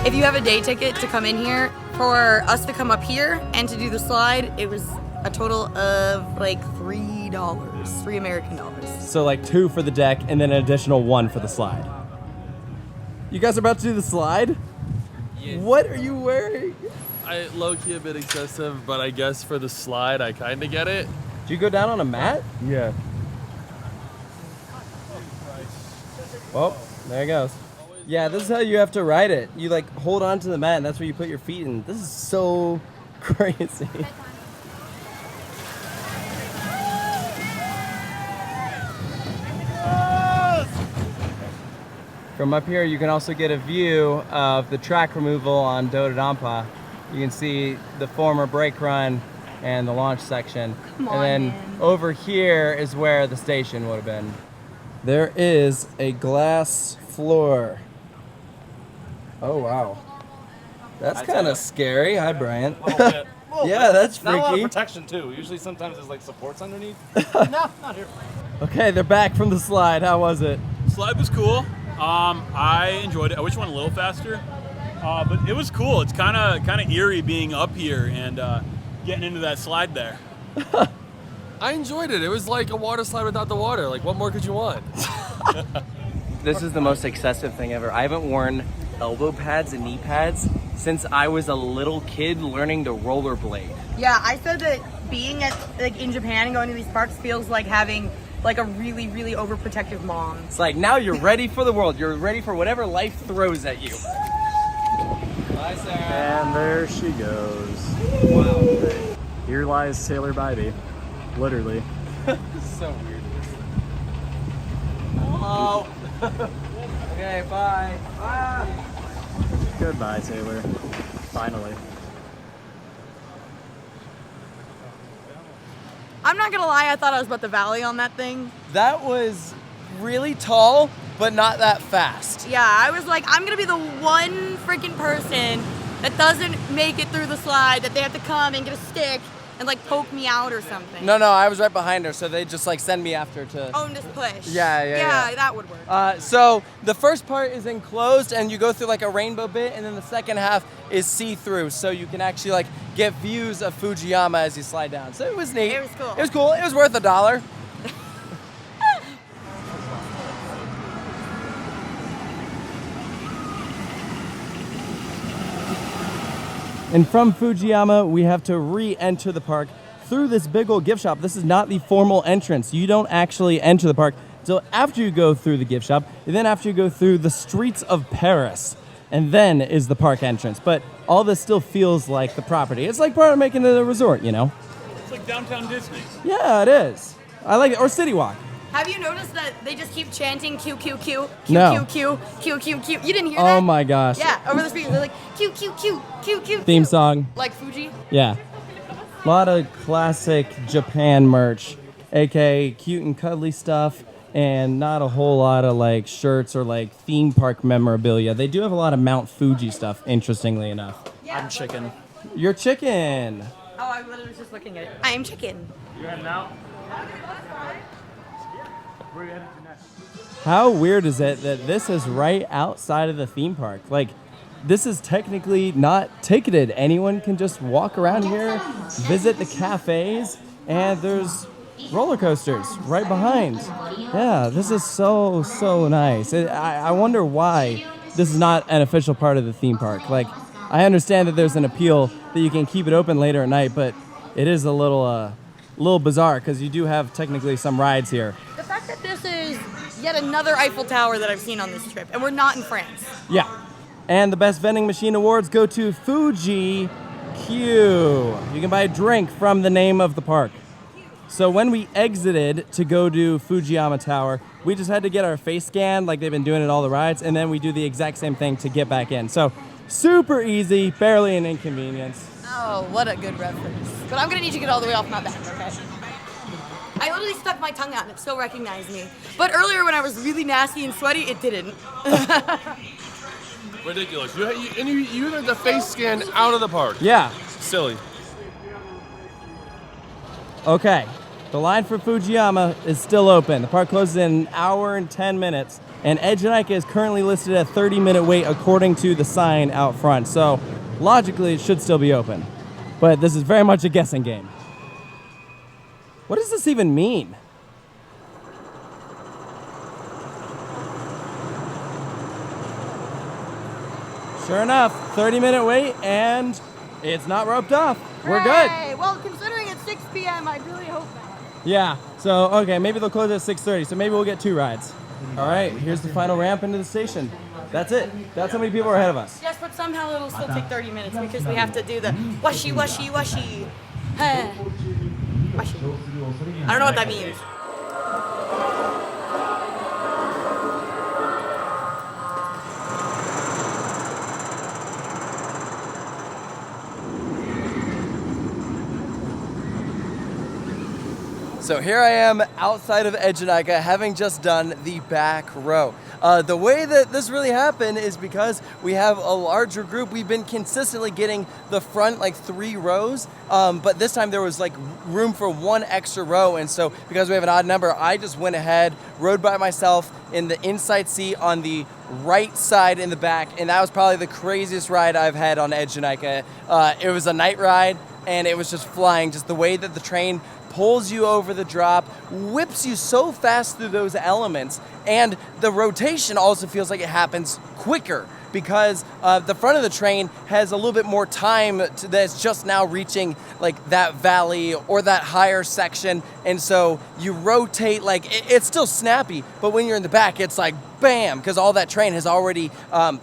If you have a day ticket to come in here, for us to come up here and to do the slide, it was a total of like $3, 3 American dollars. So like 2 for the deck and then an additional 1 for the slide. You guys are about to do the slide? Yeah. What are you wearing? I low-key a bit excessive, but I guess for the slide, I kind of get it. Did you go down on a mat? Yeah. Well, there it goes. Yeah, this is how you have to ride it. You like hold on to the mat and that's where you put your feet in. This is so crazy. From up here, you can also get a view of the track removal on Dodonpa. You can see the former brake run and the launch section. Come on, and then man. over here is where the station would have been. There is a glass floor. Oh, wow. That's kind of scary. Hi, Bryant. Yeah, that's Not a lot of freaky. protection too. Usually sometimes there's like supports underneath. No, not here. Okay, they're back from the slide. How was it? Slide was cool. I enjoyed it. I wish it went a little faster, but it was cool. It's kind of eerie being up here and getting into that slide there. I enjoyed it. It was like a water slide without the water. Like, what more could you want? This is the most excessive thing ever. I haven't worn elbow pads and knee pads since I was a little kid learning to rollerblade. Yeah, I said that being at like in Japan and going to these parks feels like having like a really, really overprotective mom. It's like now you're ready for the world. You're ready for whatever life throws at you. Bye, Sarah. And there she goes. Wow. Here lies Sailor Bybee. Literally. So weird. Hello. Okay, bye. Ah. Goodbye, Taylor. Finally. I'm not gonna lie, I thought I was about the valley on that thing. That was really tall, but not that fast. Yeah, I was like, I'm gonna be the one freaking person that doesn't make it through the slide, that they have to come and get a stick and like poke me out or something. No, I was right behind her, so they just like send me after to. Oh, and just push. Yeah. That would work. So the first part is enclosed, and you go through like a rainbow bit, and then the second half is see-through, so you can actually like get views of Fujiyama as you slide down. So it was neat. It was cool. It was cool. It was worth $1. And from Fujiyama, we have to re-enter the park through this big old gift shop. This is not the formal entrance. You don't actually enter the park until after you go through the gift shop, and then after you go through the streets of Paris, and then is the park entrance. But all this still feels like the property. It's like part of making it a resort, you know? It's like downtown Disney. Yeah, it is. I like it. Or City Walk. Have you noticed that they just keep chanting Q, Q, Q, Q, No. Q, Q, Q, Q, Q? You didn't hear that? Oh my gosh. Yeah, over the speakers. They're like, Q, Q, Q, Q, Q, Theme Q. song. Like Fuji? Yeah. A lot of classic Japan merch, aka cute and cuddly stuff, and not a whole lot of like shirts or like theme park memorabilia. They do have a lot of Mount Fuji stuff, interestingly enough. I'm chicken. You're chicken. Oh, I literally was just looking at it. I am chicken. You heading out? Where are you headed to next? How weird is it that this is right outside of the theme park? Like, this is technically not ticketed. Anyone can just walk around here, visit the cafes, and there's roller coasters right behind. Yeah, this is so, so nice. I wonder why this is not an official part of the theme park. Like, I understand that there's an appeal that you can keep it open later at night, but it is a little bizarre because you do have technically some rides here. The fact that this is yet another Eiffel Tower that I've seen on this trip, and we're not in France. Yeah. And the best vending machine awards go to Fuji-Q. You can buy a drink from the name of the park. So when we exited to go to Fujiyama Tower, we just had to get our face scanned like they've been doing at all the rides, and then we do the exact same thing to get back in. So super easy, barely an inconvenience. Oh, what a good reference. But I'm gonna need you to get all the way off my back, okay? I literally stuck my tongue out and it still recognized me. But earlier when I was really nasty and sweaty, it didn't. Ridiculous. You had the face scan out of the park. Yeah. Silly. Okay. The line for Fujiyama is still open. The park closes in an hour and 10 minutes. And Eejanaika is currently listed at a 30-minute wait according to the sign out front. So logically, it should still be open. But this is very much a guessing game. What does this even mean? Sure enough, 30-minute wait, and it's not roped off. We're good. Hey, well, considering it's 6 p.m., I really hope not. Yeah, so, okay, maybe they'll close at 6:30, so maybe we'll get 2 rides. All right, here's the final ramp into the station. That's it. That's how many people are ahead of us. Yes, but somehow it'll still take 30 minutes because we have to do the washi, washi, washi. Washi. I don't know what that means. So here I am outside of Eejanaika, having just done the back row. The way that this really happened is because we have a larger group. We've been consistently getting the front like 3 rows, but this time there was like room for 1 extra row, and so because we have an odd number, I just went ahead, rode by myself in the inside seat on the right side in the back, and that was probably the craziest ride I've had on Eejanaika. It was a night ride, and it was just flying, just the way that the train pulls you over the drop, whips you so fast through those elements, and the rotation also feels like it happens quicker because the front of the train has a little bit more time that's just now reaching like that valley or that higher section, and so you rotate like it's still snappy, but when you're in the back it's like bam, because all that train has already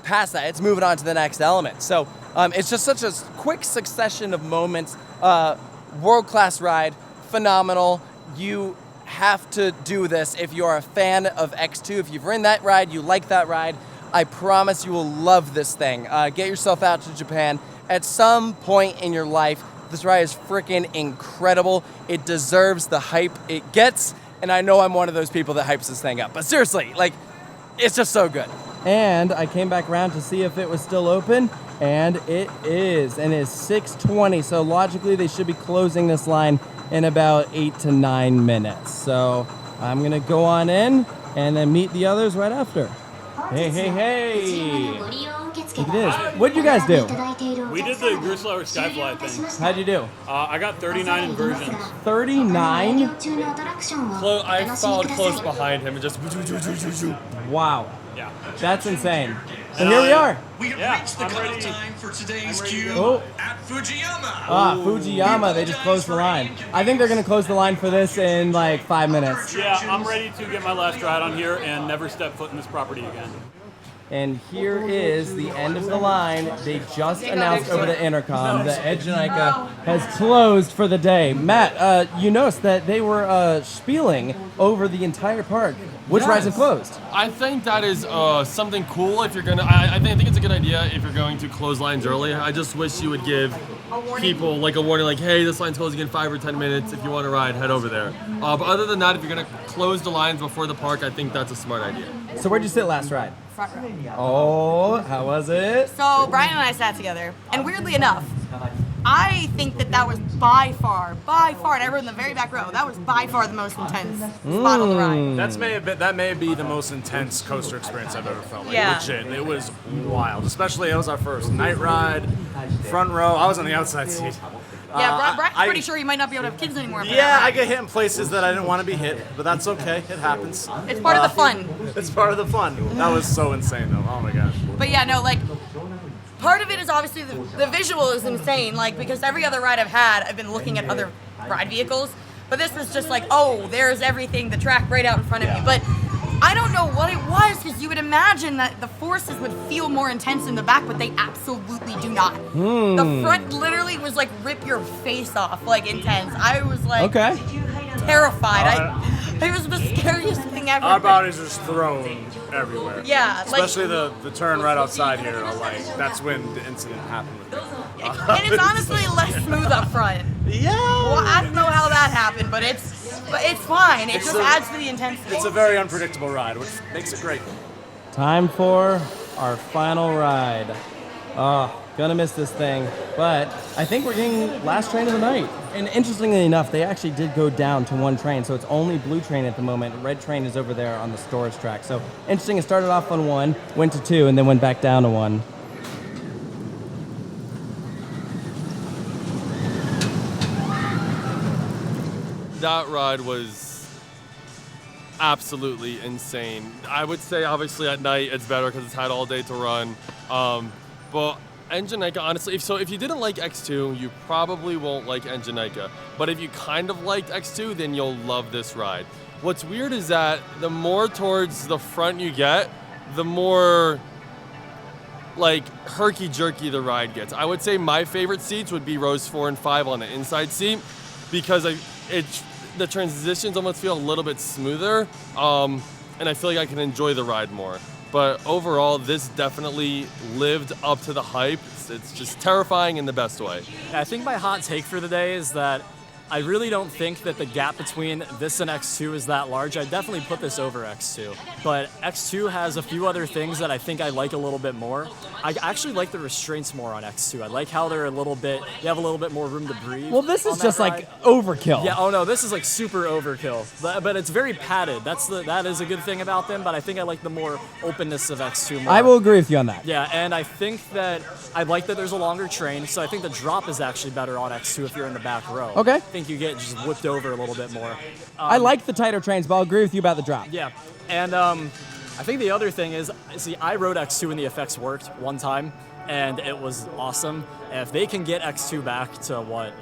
passed that. It's moving on to the next element. So it's just such a quick succession of moments. World-class ride. Phenomenal. You have to do this if you are a fan of X2. If you've ridden that ride, you like that ride, I promise you will love this thing. Get yourself out to Japan at some point in your life. This ride is freaking incredible. It deserves the hype it gets, and I know I'm one of those people that hypes this thing up. But seriously, like, it's just so good. And I came back around to see if it was still open, and it is. And it's 6:20, so logically they should be closing this line in about 8 to 9 minutes. So I'm gonna go on in and then meet the others right after. Hey, hey, hey! Look at this. What'd you guys do? We did the Gruslower Skyfly thing. How'd you do? I got 39 inversions. 39? I followed close behind him and just. Wow. Yeah. That's insane. So here we are. We have reached the cutoff time for today's queue at Fujiyama. Fujiyama, they just closed the line. I think they're going to close the line for this in like 5 minutes. Yeah, I'm ready to get my last ride on here and never step foot in this property again. And here is the end of the line. They just announced over the intercom that Eejanaika has closed for the day. Matt, you noticed that they were spieling over the entire park. Which rides have closed? I think that is something cool if you're gonna. I think it's a good idea if you're going to close lines early. I just wish you would give people like a warning, like, hey, this line's closing in 5 or 10 minutes. If you want to ride, head over there. But other than that, if you're gonna close the lines before the park, I think that's a smart idea. So where'd you sit last ride? Front row. Oh, how was it? So Brian and I sat together, and weirdly enough, I think that was by far, and I rode in the very back row, that was by far the most intense spot on the ride. That may be the most intense coaster experience I've ever felt. Like, Yeah. legit, it was wild. Especially it was our first night ride, front row. I was on the outside seat. Yeah, Brian's pretty sure he might not be able to have kids anymore. for Yeah, that I ride. get hit in places that I didn't want to be hit, but that's okay. It happens. It's part of the fun. It's part of the fun. That was so insane, though. Oh my gosh. But yeah, no, like, part of it is obviously the visual is insane, like, because every other ride I've had, I've been looking at other ride vehicles, but this was just like, oh, there's everything, the track right out in front of you. But I don't know what it was, because you would imagine that the forces would feel more intense in the back, but they absolutely do not. The front literally was like rip your face off, like intense. I was like terrified. It was the scariest thing ever. Our bodies are just thrown everywhere. Yeah, especially the turn right outside here. Like that's when the incident happened with me. And it's honestly less smooth up front. Yeah. Well, I don't know how that happened, but it's fine. It just adds to the intensity. It's a very unpredictable ride, which makes it great. Time for our final ride. Gonna miss this thing, but I think we're getting last train of the night. And interestingly enough, they actually did go down to one train, so it's only blue train at the moment. Red train is over there on the storage track. So interesting, it started off on 1, went to 2, and then went back down to 1. That ride was absolutely insane. I would say obviously at night it's better because it's had all day to run. But Eejanaika, honestly, if you didn't like X2, you probably won't like Eejanaika. But if you kind of liked X2, then you'll love this ride. What's weird is that the more towards the front you get, the more like herky-jerky the ride gets. I would say my favorite seats would be rows 4 and 5 on the inside seat because the transitions almost feel a little bit smoother, and I feel like I can enjoy the ride more. But overall, this definitely lived up to the hype. It's just terrifying in the best way. I think my hot take for the day is that I really don't think that the gap between this and X2 is that large. I definitely put this over X2. But X2 has a few other things that I think I like a little bit more. I actually like the restraints more on X2. I like how they're you have a little bit more room to breathe. Well, this is just ride. like overkill. Yeah, oh no, this is like super overkill. But it's very padded. That is a good thing about them, but I think I like the more openness of X2 more. I will agree with you on that. Yeah, and I think that I like that there's a longer train, so I think the drop is actually better on X2 if you're in the back row. Okay. I think you get just whipped over a little bit more. I like the tighter trains, but I'll agree with you about the drop. Yeah, and I think the other thing is, see, I rode X2 and the effects worked one time, and it was awesome. And if they can get X2 back to what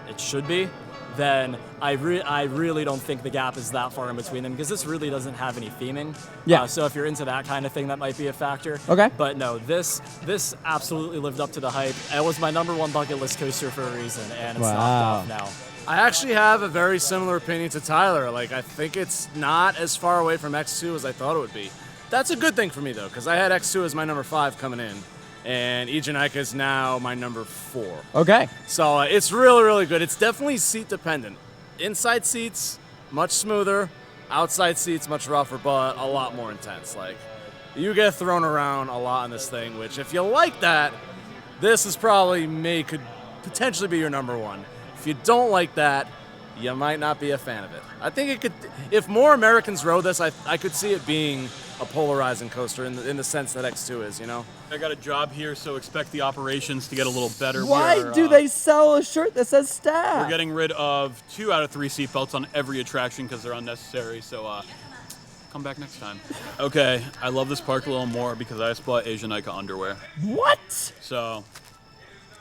it should be, then I really don't think the gap is that far in between them, because this really doesn't have any theming. Yeah. So if you're into that kind of thing, that might be a factor. Okay. But no, this absolutely lived up to the hype. It was my #1 bucket list coaster for a reason, and it's knocked off now. I actually have a very similar opinion to Tyler. Like, I think it's not as far away from X2 as I thought it would be. That's a good thing for me, though, because I had X2 as my #5 coming in, and Eejanaika is now my #4. Okay. So it's really, really good. It's definitely seat dependent. Inside seats, much smoother. Outside seats, much rougher, but a lot more intense. Like, you get thrown around a lot on this thing, which if you like that, this is probably could potentially be your #1. If you don't like that, you might not be a fan of it. I think it could, if more Americans rode this, I could see it being a polarizing coaster in the sense that X2 is, you know? I got a job here, so expect the operations to get a little better. Why do they sell a shirt that says staff? We're getting rid of 2 out of 3 seatbelts on every attraction because they're unnecessary, so come back next time. Okay, I love this park a little more because I just bought Eejanaika underwear. What? So,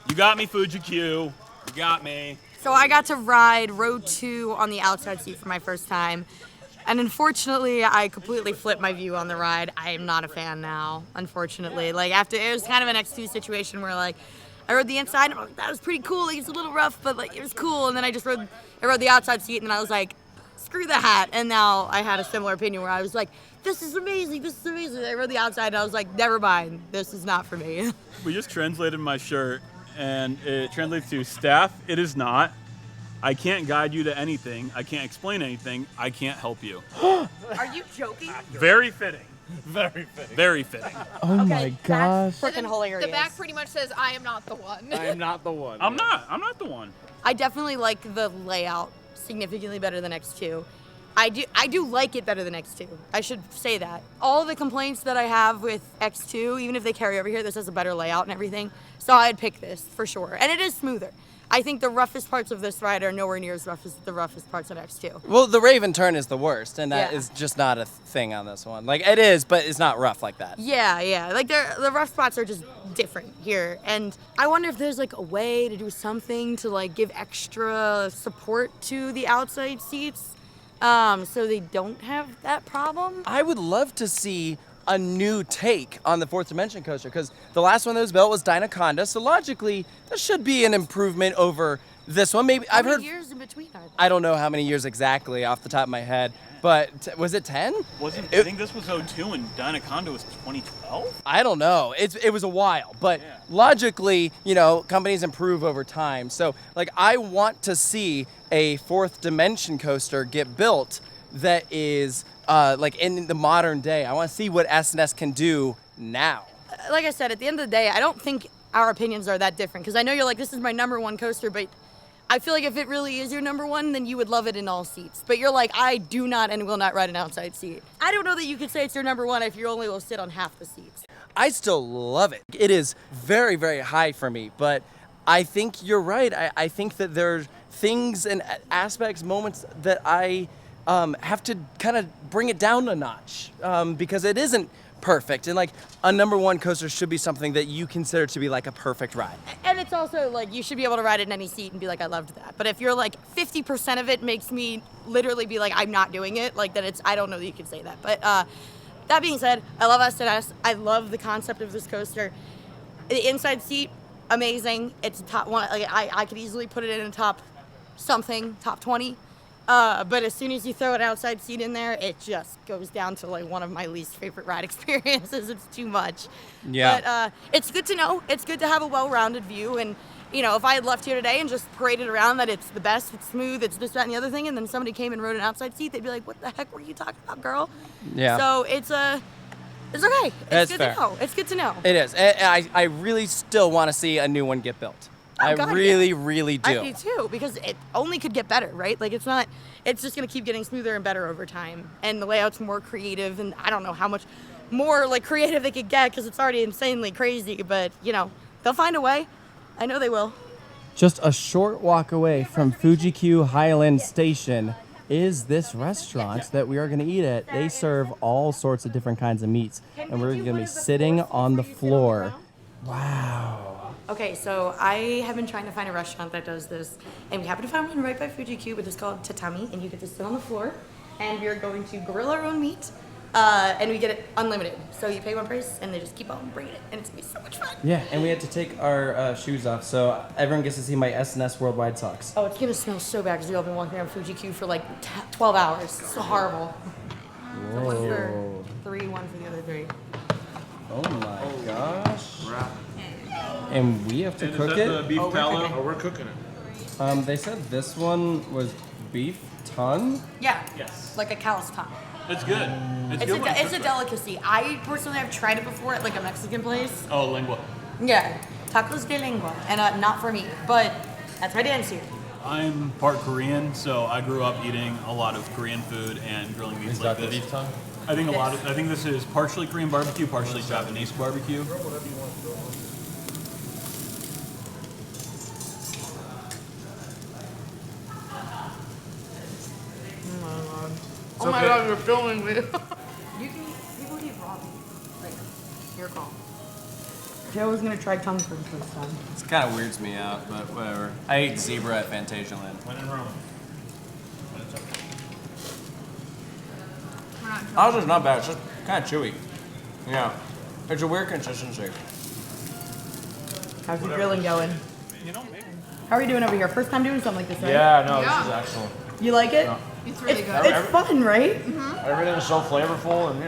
you got me, Fuji-Q. You got me. So I got to ride row 2 on the outside seat for my first time. And unfortunately, I completely flipped my view on the ride. I am not a fan now, unfortunately. Like, after, it was kind of an X2 situation where, like, I rode the inside, and that was pretty cool. Like, it's a little rough, but, like, it was cool. And then I rode the outside seat, and then I was like, screw the hat. And now I had a similar opinion where I was like, this is amazing, this is amazing. I rode the outside, and I was like, never mind, this is not for me. We just translated my shirt, and it translates to staff, it is not. I can't guide you to anything. I can't explain anything. I can't help you. Are you joking? Very fitting. Very fitting. Very fitting. Oh my gosh. Freaking hilarious. The back pretty much says, I am not the one. I am not the one. I'm not the one. I definitely like the layout significantly better than X2. I do like it better than X2. I should say that. All the complaints that I have with X2, even if they carry over here, this has a better layout and everything. So I'd pick this for sure. And it is smoother. I think the roughest parts of this ride are nowhere near as rough as the roughest parts of X2. Well, the Raven turn is the worst, and that Yeah. is just not a thing on this one. Like, it is, but it's not rough like that. Yeah. Like, the rough spots are just different here. And I wonder if there's, like, a way to do something to, like, give extra support to the outside seats so they don't have that problem. I would love to see a new take on the Fourth Dimension coaster, because the last one that was built was Dynaconda, so logically, there should be an improvement over this one. Maybe How many years in between are there? I don't know how many years exactly off the top of my head, but was it 10? I think this was 02 and Dynaconda was 2012? I don't know. It was a while, but logically, you know, companies improve over time. So, like, I want to see a Fourth Dimension coaster get built that is like in the modern day. I want to see what S&S can do now. Like I said, at the end of the day, I don't think our opinions are that different, because I know you're like, this is my #1 coaster, but I feel like if it really is your #1, then you would love it in all seats. But you're like, I do not and will not ride an outside seat. I don't know that you could say it's your #1 if you only will sit on half the seats. I still love it. It is very, very high for me, but I think you're right. I think that there's things and aspects, moments that I have to kind of bring it down a notch because it isn't perfect. And like a #1 coaster should be something that you consider to be like a perfect ride. And it's also like, you should be able to ride it in any seat and be like, I loved that. But if you're like 50% of it makes me literally be like, I'm not doing it, like then I don't know that you can say that. But that being said, I love S&S. I love the concept of this coaster. The inside seat, amazing. It's a top one. Like I could easily put it in a top 20. But as soon as you throw an outside seat in there, it just goes down to like one of my least favorite ride experiences. It's too much. Yeah. But it's good to know. It's good to have a well-rounded view. And, you know, if I had left here today and just paraded around that it's the best, it's smooth, it's this, that, and the other thing, and then somebody came and rode an outside seat, they'd be like, what the heck were you talking about, girl? Yeah. So it's okay. It's That's good fair. to know. It's good to know. It is. And I really still want to see a new one get built. I God, really, really do. I do too, because it only could get better, right? Like it's just gonna keep getting smoother and better over time. And the layout's more creative, and I don't know how much more like creative they could get, because it's already insanely crazy, but you know, they'll find a way. I know they will. Just a short walk away from Fuji-Q Highland Station is this restaurant that we are going to eat at. They serve all sorts of different kinds of meats, and we're going to be sitting on the floor. Wow. Okay, so I have been trying to find a restaurant that does this, and we happen to find one right by Fuji-Q, but it's called Tatami, and you get to sit on the floor, and we are going to grill our own meat, and we get it unlimited. So you pay one price, and they just keep on bringing it, and it's gonna be so much fun. Yeah, and we had to take our shoes off, so everyone gets to see my S&S Worldwide socks. Oh, it's gonna smell so bad because we've all been walking around Fuji-Q for like 12 hours. It's so horrible. So one for 3, one for the other 3. Oh my gosh. And we have to cook it? The beef tallow? Oh, we're cooking it. They said this one was beef tongue? Yeah. Yes. Like a cow's tongue. It's good. It's good. It's a delicacy. I personally have tried it before at like a Mexican place. Oh, lengua. Yeah, tacos de lengua, and not for me, but that's my dance here. I'm part Korean, so I grew up eating a lot of Korean food and grilling meats like this. beef tongue? I think this is partially Korean barbecue, partially Japanese barbecue. Oh my god, you're filming me. call. Joe was gonna try tongue first this time. This kind of weirds me out, but whatever. I ate zebra at Fantasialand. When in Rome. Ours is not bad. It's just kind of chewy. Yeah. It's a weird consistency. How's the grilling going? How are you doing over here? First time doing something like this, right? Yeah, no, this is excellent. You like it? It's really good. It's fun, right? Everything is so flavorful, and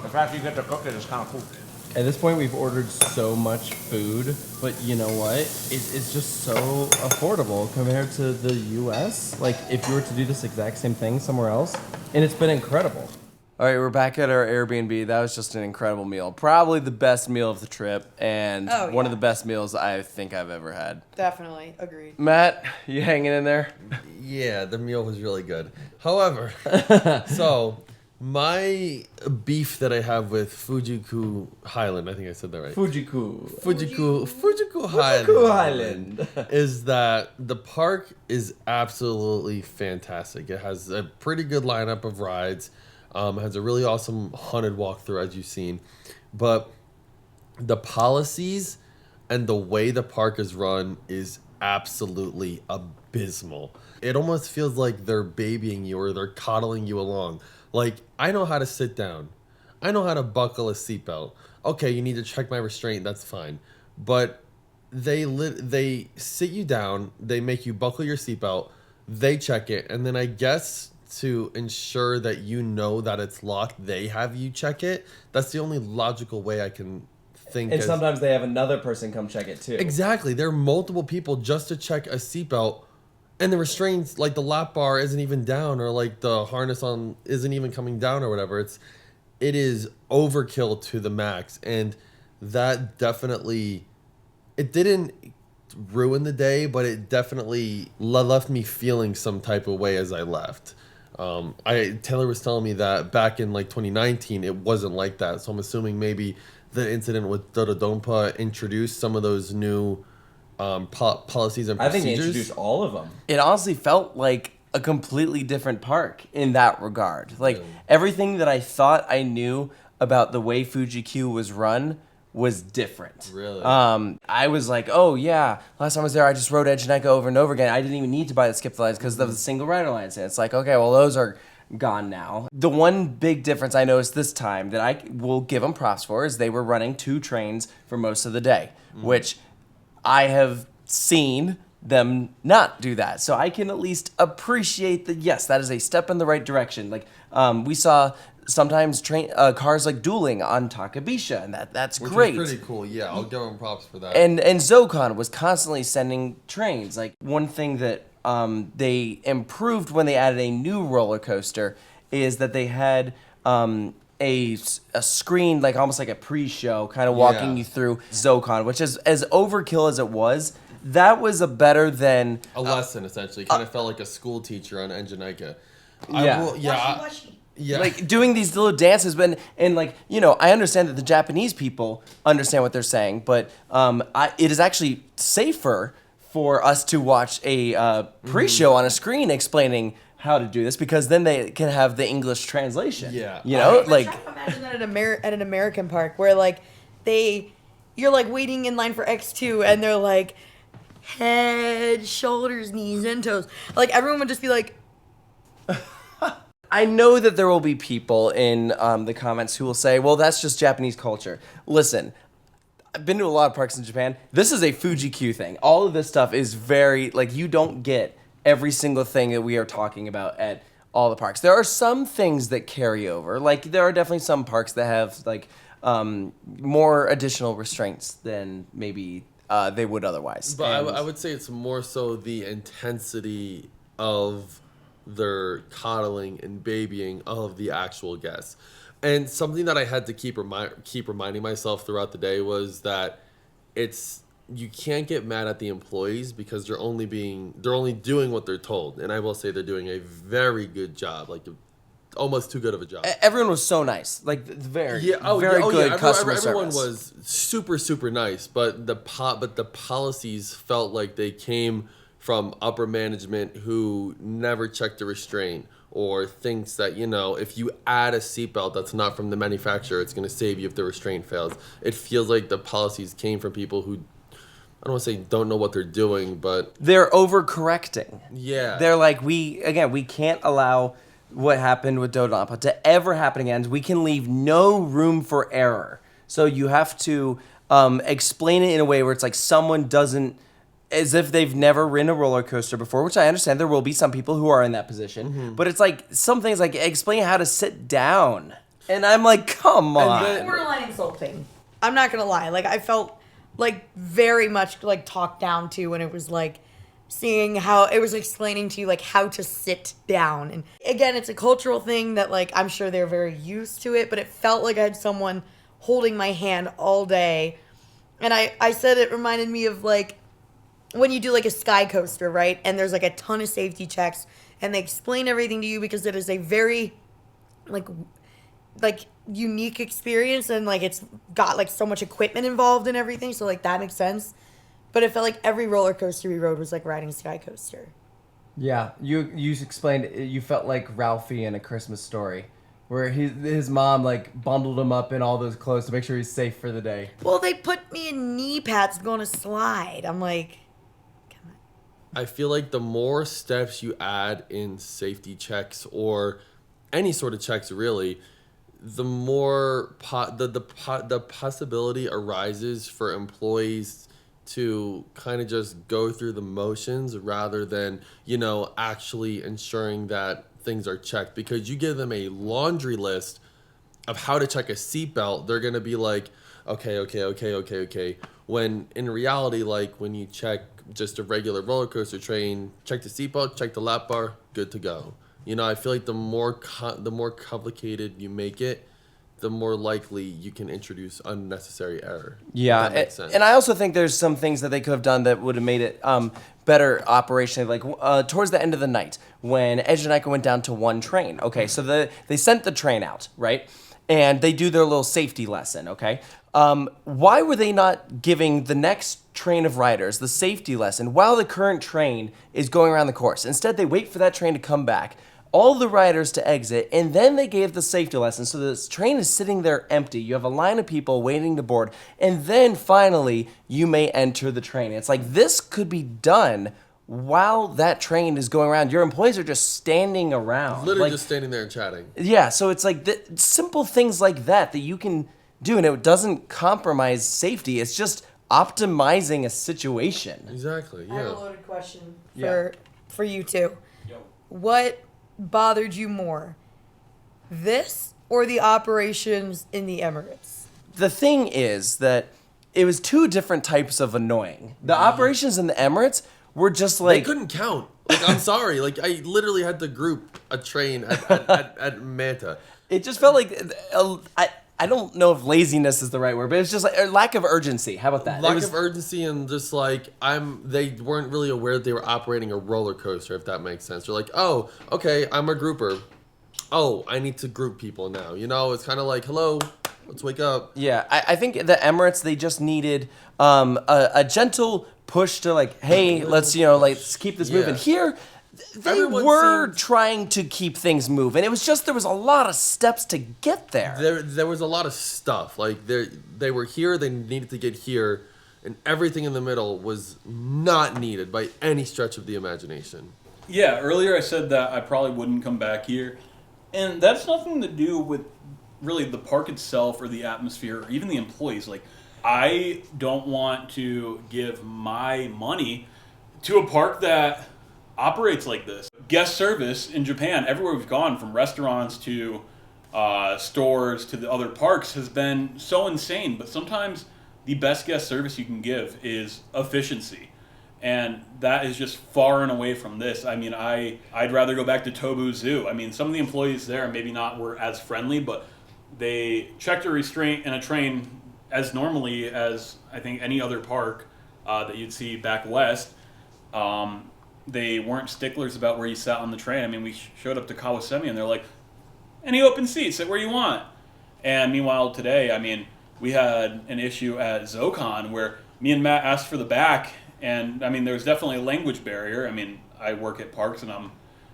the fact you get to cook it is kind of cool. At this point, we've ordered so much food, but you know what? It's just so affordable compared to the U.S. Like, if you were to do this exact same thing somewhere else, and it's been incredible. All right, we're back at our Airbnb. That was just an incredible meal. Probably the best meal of the trip, and one of the best meals I think I've ever had. Definitely, agreed. Matt, you hanging in there? Yeah, the meal was really good. However, so my beef that I have with Fuji-Q Highland, I think I said that right. Fuji-Q Highland is that the park is absolutely fantastic. It has a pretty good lineup of rides. It has a really awesome haunted walkthrough, as you've seen. But the policies and the way the park is run is absolutely abysmal. It almost feels like they're babying you or they're coddling you along. Like, I know how to sit down. I know how to buckle a seatbelt. Okay, you need to check my restraint, that's fine. But they sit you down, they make you buckle your seatbelt, they check it, and then I guess to ensure that you know that it's locked, they have you check it. That's the only logical way I can think. And sometimes they have another person come check it too. Exactly. There are multiple people just to check a seatbelt, and the restraints, like the lap bar isn't even down, or like the harness on isn't even coming down or whatever. It is overkill to the max, and that definitely, it didn't ruin the day, but it definitely left me feeling some type of way as I left. Taylor was telling me that back in like 2019, it wasn't like that. So I'm assuming maybe the incident with Dodonpa introduced some of those new policies and procedures. I think they introduced all of them. It honestly felt like a completely different park in that regard. Like everything that I thought I knew about the way Fuji-Q was run was different. Really? I was like, oh yeah, last time I was there, I just rode Eejanaika over and over again. I didn't even need to buy the skip lines because of the single rider lines. And it's like, okay, well those are gone now. The one big difference I noticed this time that I will give them props for is they were running 2 trains for most of the day, which I have seen them not do that. So I can at least appreciate that, yes, that is a step in the right direction. Like we saw sometimes cars like dueling on Takabisha, and that's Which great. was pretty cool. Yeah, I'll give them props for that. And Zokkon was constantly sending trains. Like one thing that they improved when they added a new roller coaster is that they had a screen, like almost like a pre-show, kind of walking you through Zokkon, which is as overkill as it was. That was a better than a lesson, essentially. Kind of felt like a school teacher on Eejanaika. Yeah, like doing these little dances, and like, you know, I understand that the Japanese people understand what they're saying, but it is actually safer for us to watch a pre-show on a screen explaining how to do this, because then they can have the English translation. Yeah, you know, like Try to imagine that at an American park where like you're like waiting in line for X2 and they're like head, shoulders, knees, and toes. Like everyone would just be like. I know that there will be people in the comments who will say, well, that's just Japanese culture. Listen, I've been to a lot of parks in Japan. This is a Fuji-Q thing. All of this stuff is very, like, you don't get every single thing that we are talking about at all the parks. There are some things that carry over. Like, there are definitely some parks that have, like, more additional restraints than maybe they would otherwise. But I would say it's more so the intensity of their coddling and babying of the actual guests. And something that I had to keep reminding myself throughout the day was that you can't get mad at the employees because they're only doing what they're told. And I will say they're doing a very good job, like almost too good of a job. Everyone was so nice, like very good customer service. Everyone was super, super nice, but the policies felt like they came from upper management who never checked the restraint, or thinks that, you know, if you add a seatbelt that's not from the manufacturer, it's going to save you if the restraint fails. It feels like the policies came from people who, I don't want to say don't know what they're doing, but They're overcorrecting. yeah. They're like, we can't allow what happened with Dodonpa to ever happen again. We can leave no room for error. So you have to explain it in a way where it's like someone doesn't, as if they've never ridden a roller coaster before, which I understand there will be some people who are in that position. But it's like some things like explain how to sit down. And I'm like, come on. Borderline insulting. I'm not gonna lie. Like I felt like very much like talked down to when it was like seeing how it was explaining to you like how to sit down. And again, it's a cultural thing that like I'm sure they're very used to it, but it felt like I had someone holding my hand all day. And I said it reminded me of like when you do like a sky coaster, right? And there's like a ton of safety checks and they explain everything to you because it is a very like unique experience and like it's got like so much equipment involved and everything, so like that makes sense. But it felt like every roller coaster we rode was like riding a sky coaster. Yeah, you explained you felt like Ralphie in A Christmas Story, where his mom like bundled him up in all those clothes to make sure he's safe for the day. Well, they put me in knee pads to go on a slide. I'm like, come on. I feel like the more steps you add in safety checks or any sort of checks really, the more the possibility arises for employees to kind of just go through the motions rather than, you know, actually ensuring that things are checked. Because you give them a laundry list of how to check a seatbelt, they're going to be like, okay. When in reality, like when you check just a regular roller coaster train, check the seatbelt, check the lap bar, good to go. You know, I feel like the more complicated you make it, the more likely you can introduce unnecessary error. Yeah, That makes sense. and I also think there's some things that they could have done that would have made it better operationally. Like towards the end of the night, when Eejanaika went down to one train. Okay, so they sent the train out, right? And they do their little safety lesson, okay? Why were they not giving the next train of riders the safety lesson while the current train is going around the course? Instead, they wait for that train to come back, all the riders to exit, and then they gave the safety lesson. So this train is sitting there empty. You have a line of people waiting to board, and then finally you may enter the train. It's like this could be done while that train is going around. Your employees are just standing around. Literally like, just standing there and chatting. yeah, so it's like simple things like that you can do, and it doesn't compromise safety. It's just optimizing a situation. Exactly, I have a yeah. loaded question Yeah. for you two. What bothered you more, this or the operations in the Emirates? The thing is that it was two different types of annoying. The operations in the Emirates were just They like... couldn't count. Like, I'm sorry. Like, I literally had to group a train at Manta. It just felt like... I don't know if laziness is the right word, but it's just like a lack of urgency. How about that? Lack of urgency and just like they weren't really aware that they were operating a roller coaster, if that makes sense. They're like, oh, okay, I'm a grouper. Oh, I need to group people now. You know, it's kind of like, hello, let's wake up. Yeah, I think the Emirates, they just needed a gentle push to like, hey, let's keep this moving. Here, they were trying to keep things moving. It was just there was a lot of steps to get there. There was a lot of stuff. Like they were here, they needed to get here, and everything in the middle was not needed by any stretch of the imagination. Yeah, earlier I said that I probably wouldn't come back here, and that's nothing to do with really the park itself or the atmosphere or even the employees. Like, I don't want to give my money to a park that operates like this. Guest service in Japan, everywhere we've gone, from restaurants to stores to the other parks, has been so insane. But sometimes the best guest service you can give is efficiency. And that is just far and away from this. I mean, I'd rather go back to Tobu Zoo. I mean, some of the employees there maybe not were as friendly, but they checked a restraint in a train as normally as I think any other park that you'd see back west. They weren't sticklers about where you sat on the train. I mean, we showed up to Kawasemi and they're like, any open seats, sit where you want. And meanwhile today, I mean, we had an issue at Zokkon where me and Matt asked for the back, and I mean, there's definitely a language barrier. I mean, I work at parks and I'm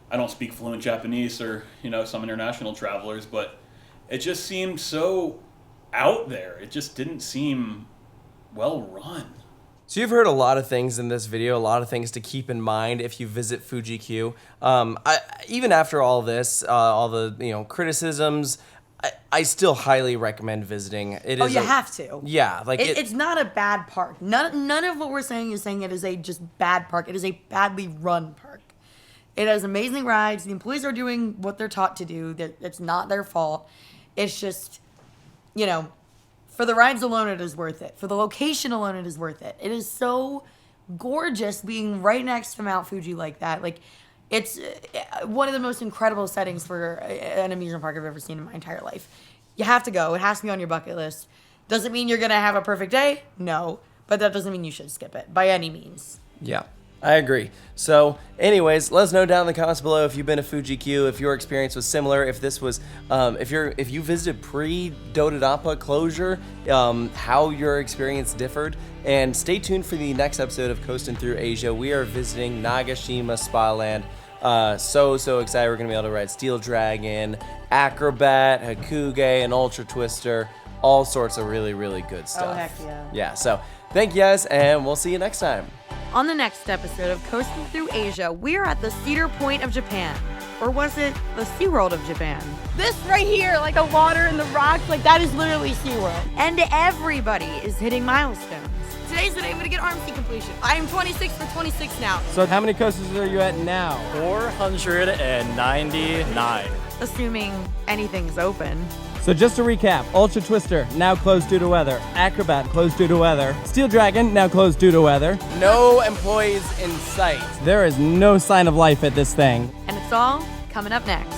I don't speak fluent Japanese or, some international travelers, but it just seemed so out there. It just didn't seem well run. So you've heard a lot of things in this video, a lot of things to keep in mind if you visit Fuji-Q. Even after all this, all the criticisms, I still highly recommend visiting. It is you have to. Yeah, like it's not a bad park. None of what we're saying is saying it is a just bad park. It is a badly run park. It has amazing rides. The employees are doing what they're taught to do. It's not their fault. It's just, for the rides alone, it is worth it. For the location alone, it is worth it. It is so gorgeous being right next to Mount Fuji like that. Like, it's one of the most incredible settings for an amusement park I've ever seen in my entire life. You have to go. It has to be on your bucket list. Doesn't mean you're going to have a perfect day? No. But that doesn't mean you should skip it by any means. Yeah, I agree. So anyways, let us know down in the comments below if you've been to Fuji-Q, if your experience was similar, if this was, if you visited pre-Dodonpa closure, how your experience differed. And stay tuned for the next episode of Coasting Through Asia. We are visiting Nagashima Spa Land. So excited. We're going to be able to ride Steel Dragon, Acrobat, Hakuge, and Ultra Twister. All sorts of really, really good stuff. Oh, heck yeah. Yeah, so thank you guys, and we'll see you next time. On the next episode of Coasting Through Asia, we are at the Cedar Point of Japan. Or was it the SeaWorld of Japan? This right here, like the water and the rocks, like that is literally SeaWorld. And everybody is hitting milestones. Today's the day I'm gonna get Arm C completion. I am 26 for 26 now. So how many coasters are you at now? 499. Assuming anything's open. So just to recap, Ultra Twister, now closed due to weather. Acrobat, closed due to weather. Steel Dragon, now closed due to weather. No employees in sight. There is no sign of life at this thing. And it's all coming up next.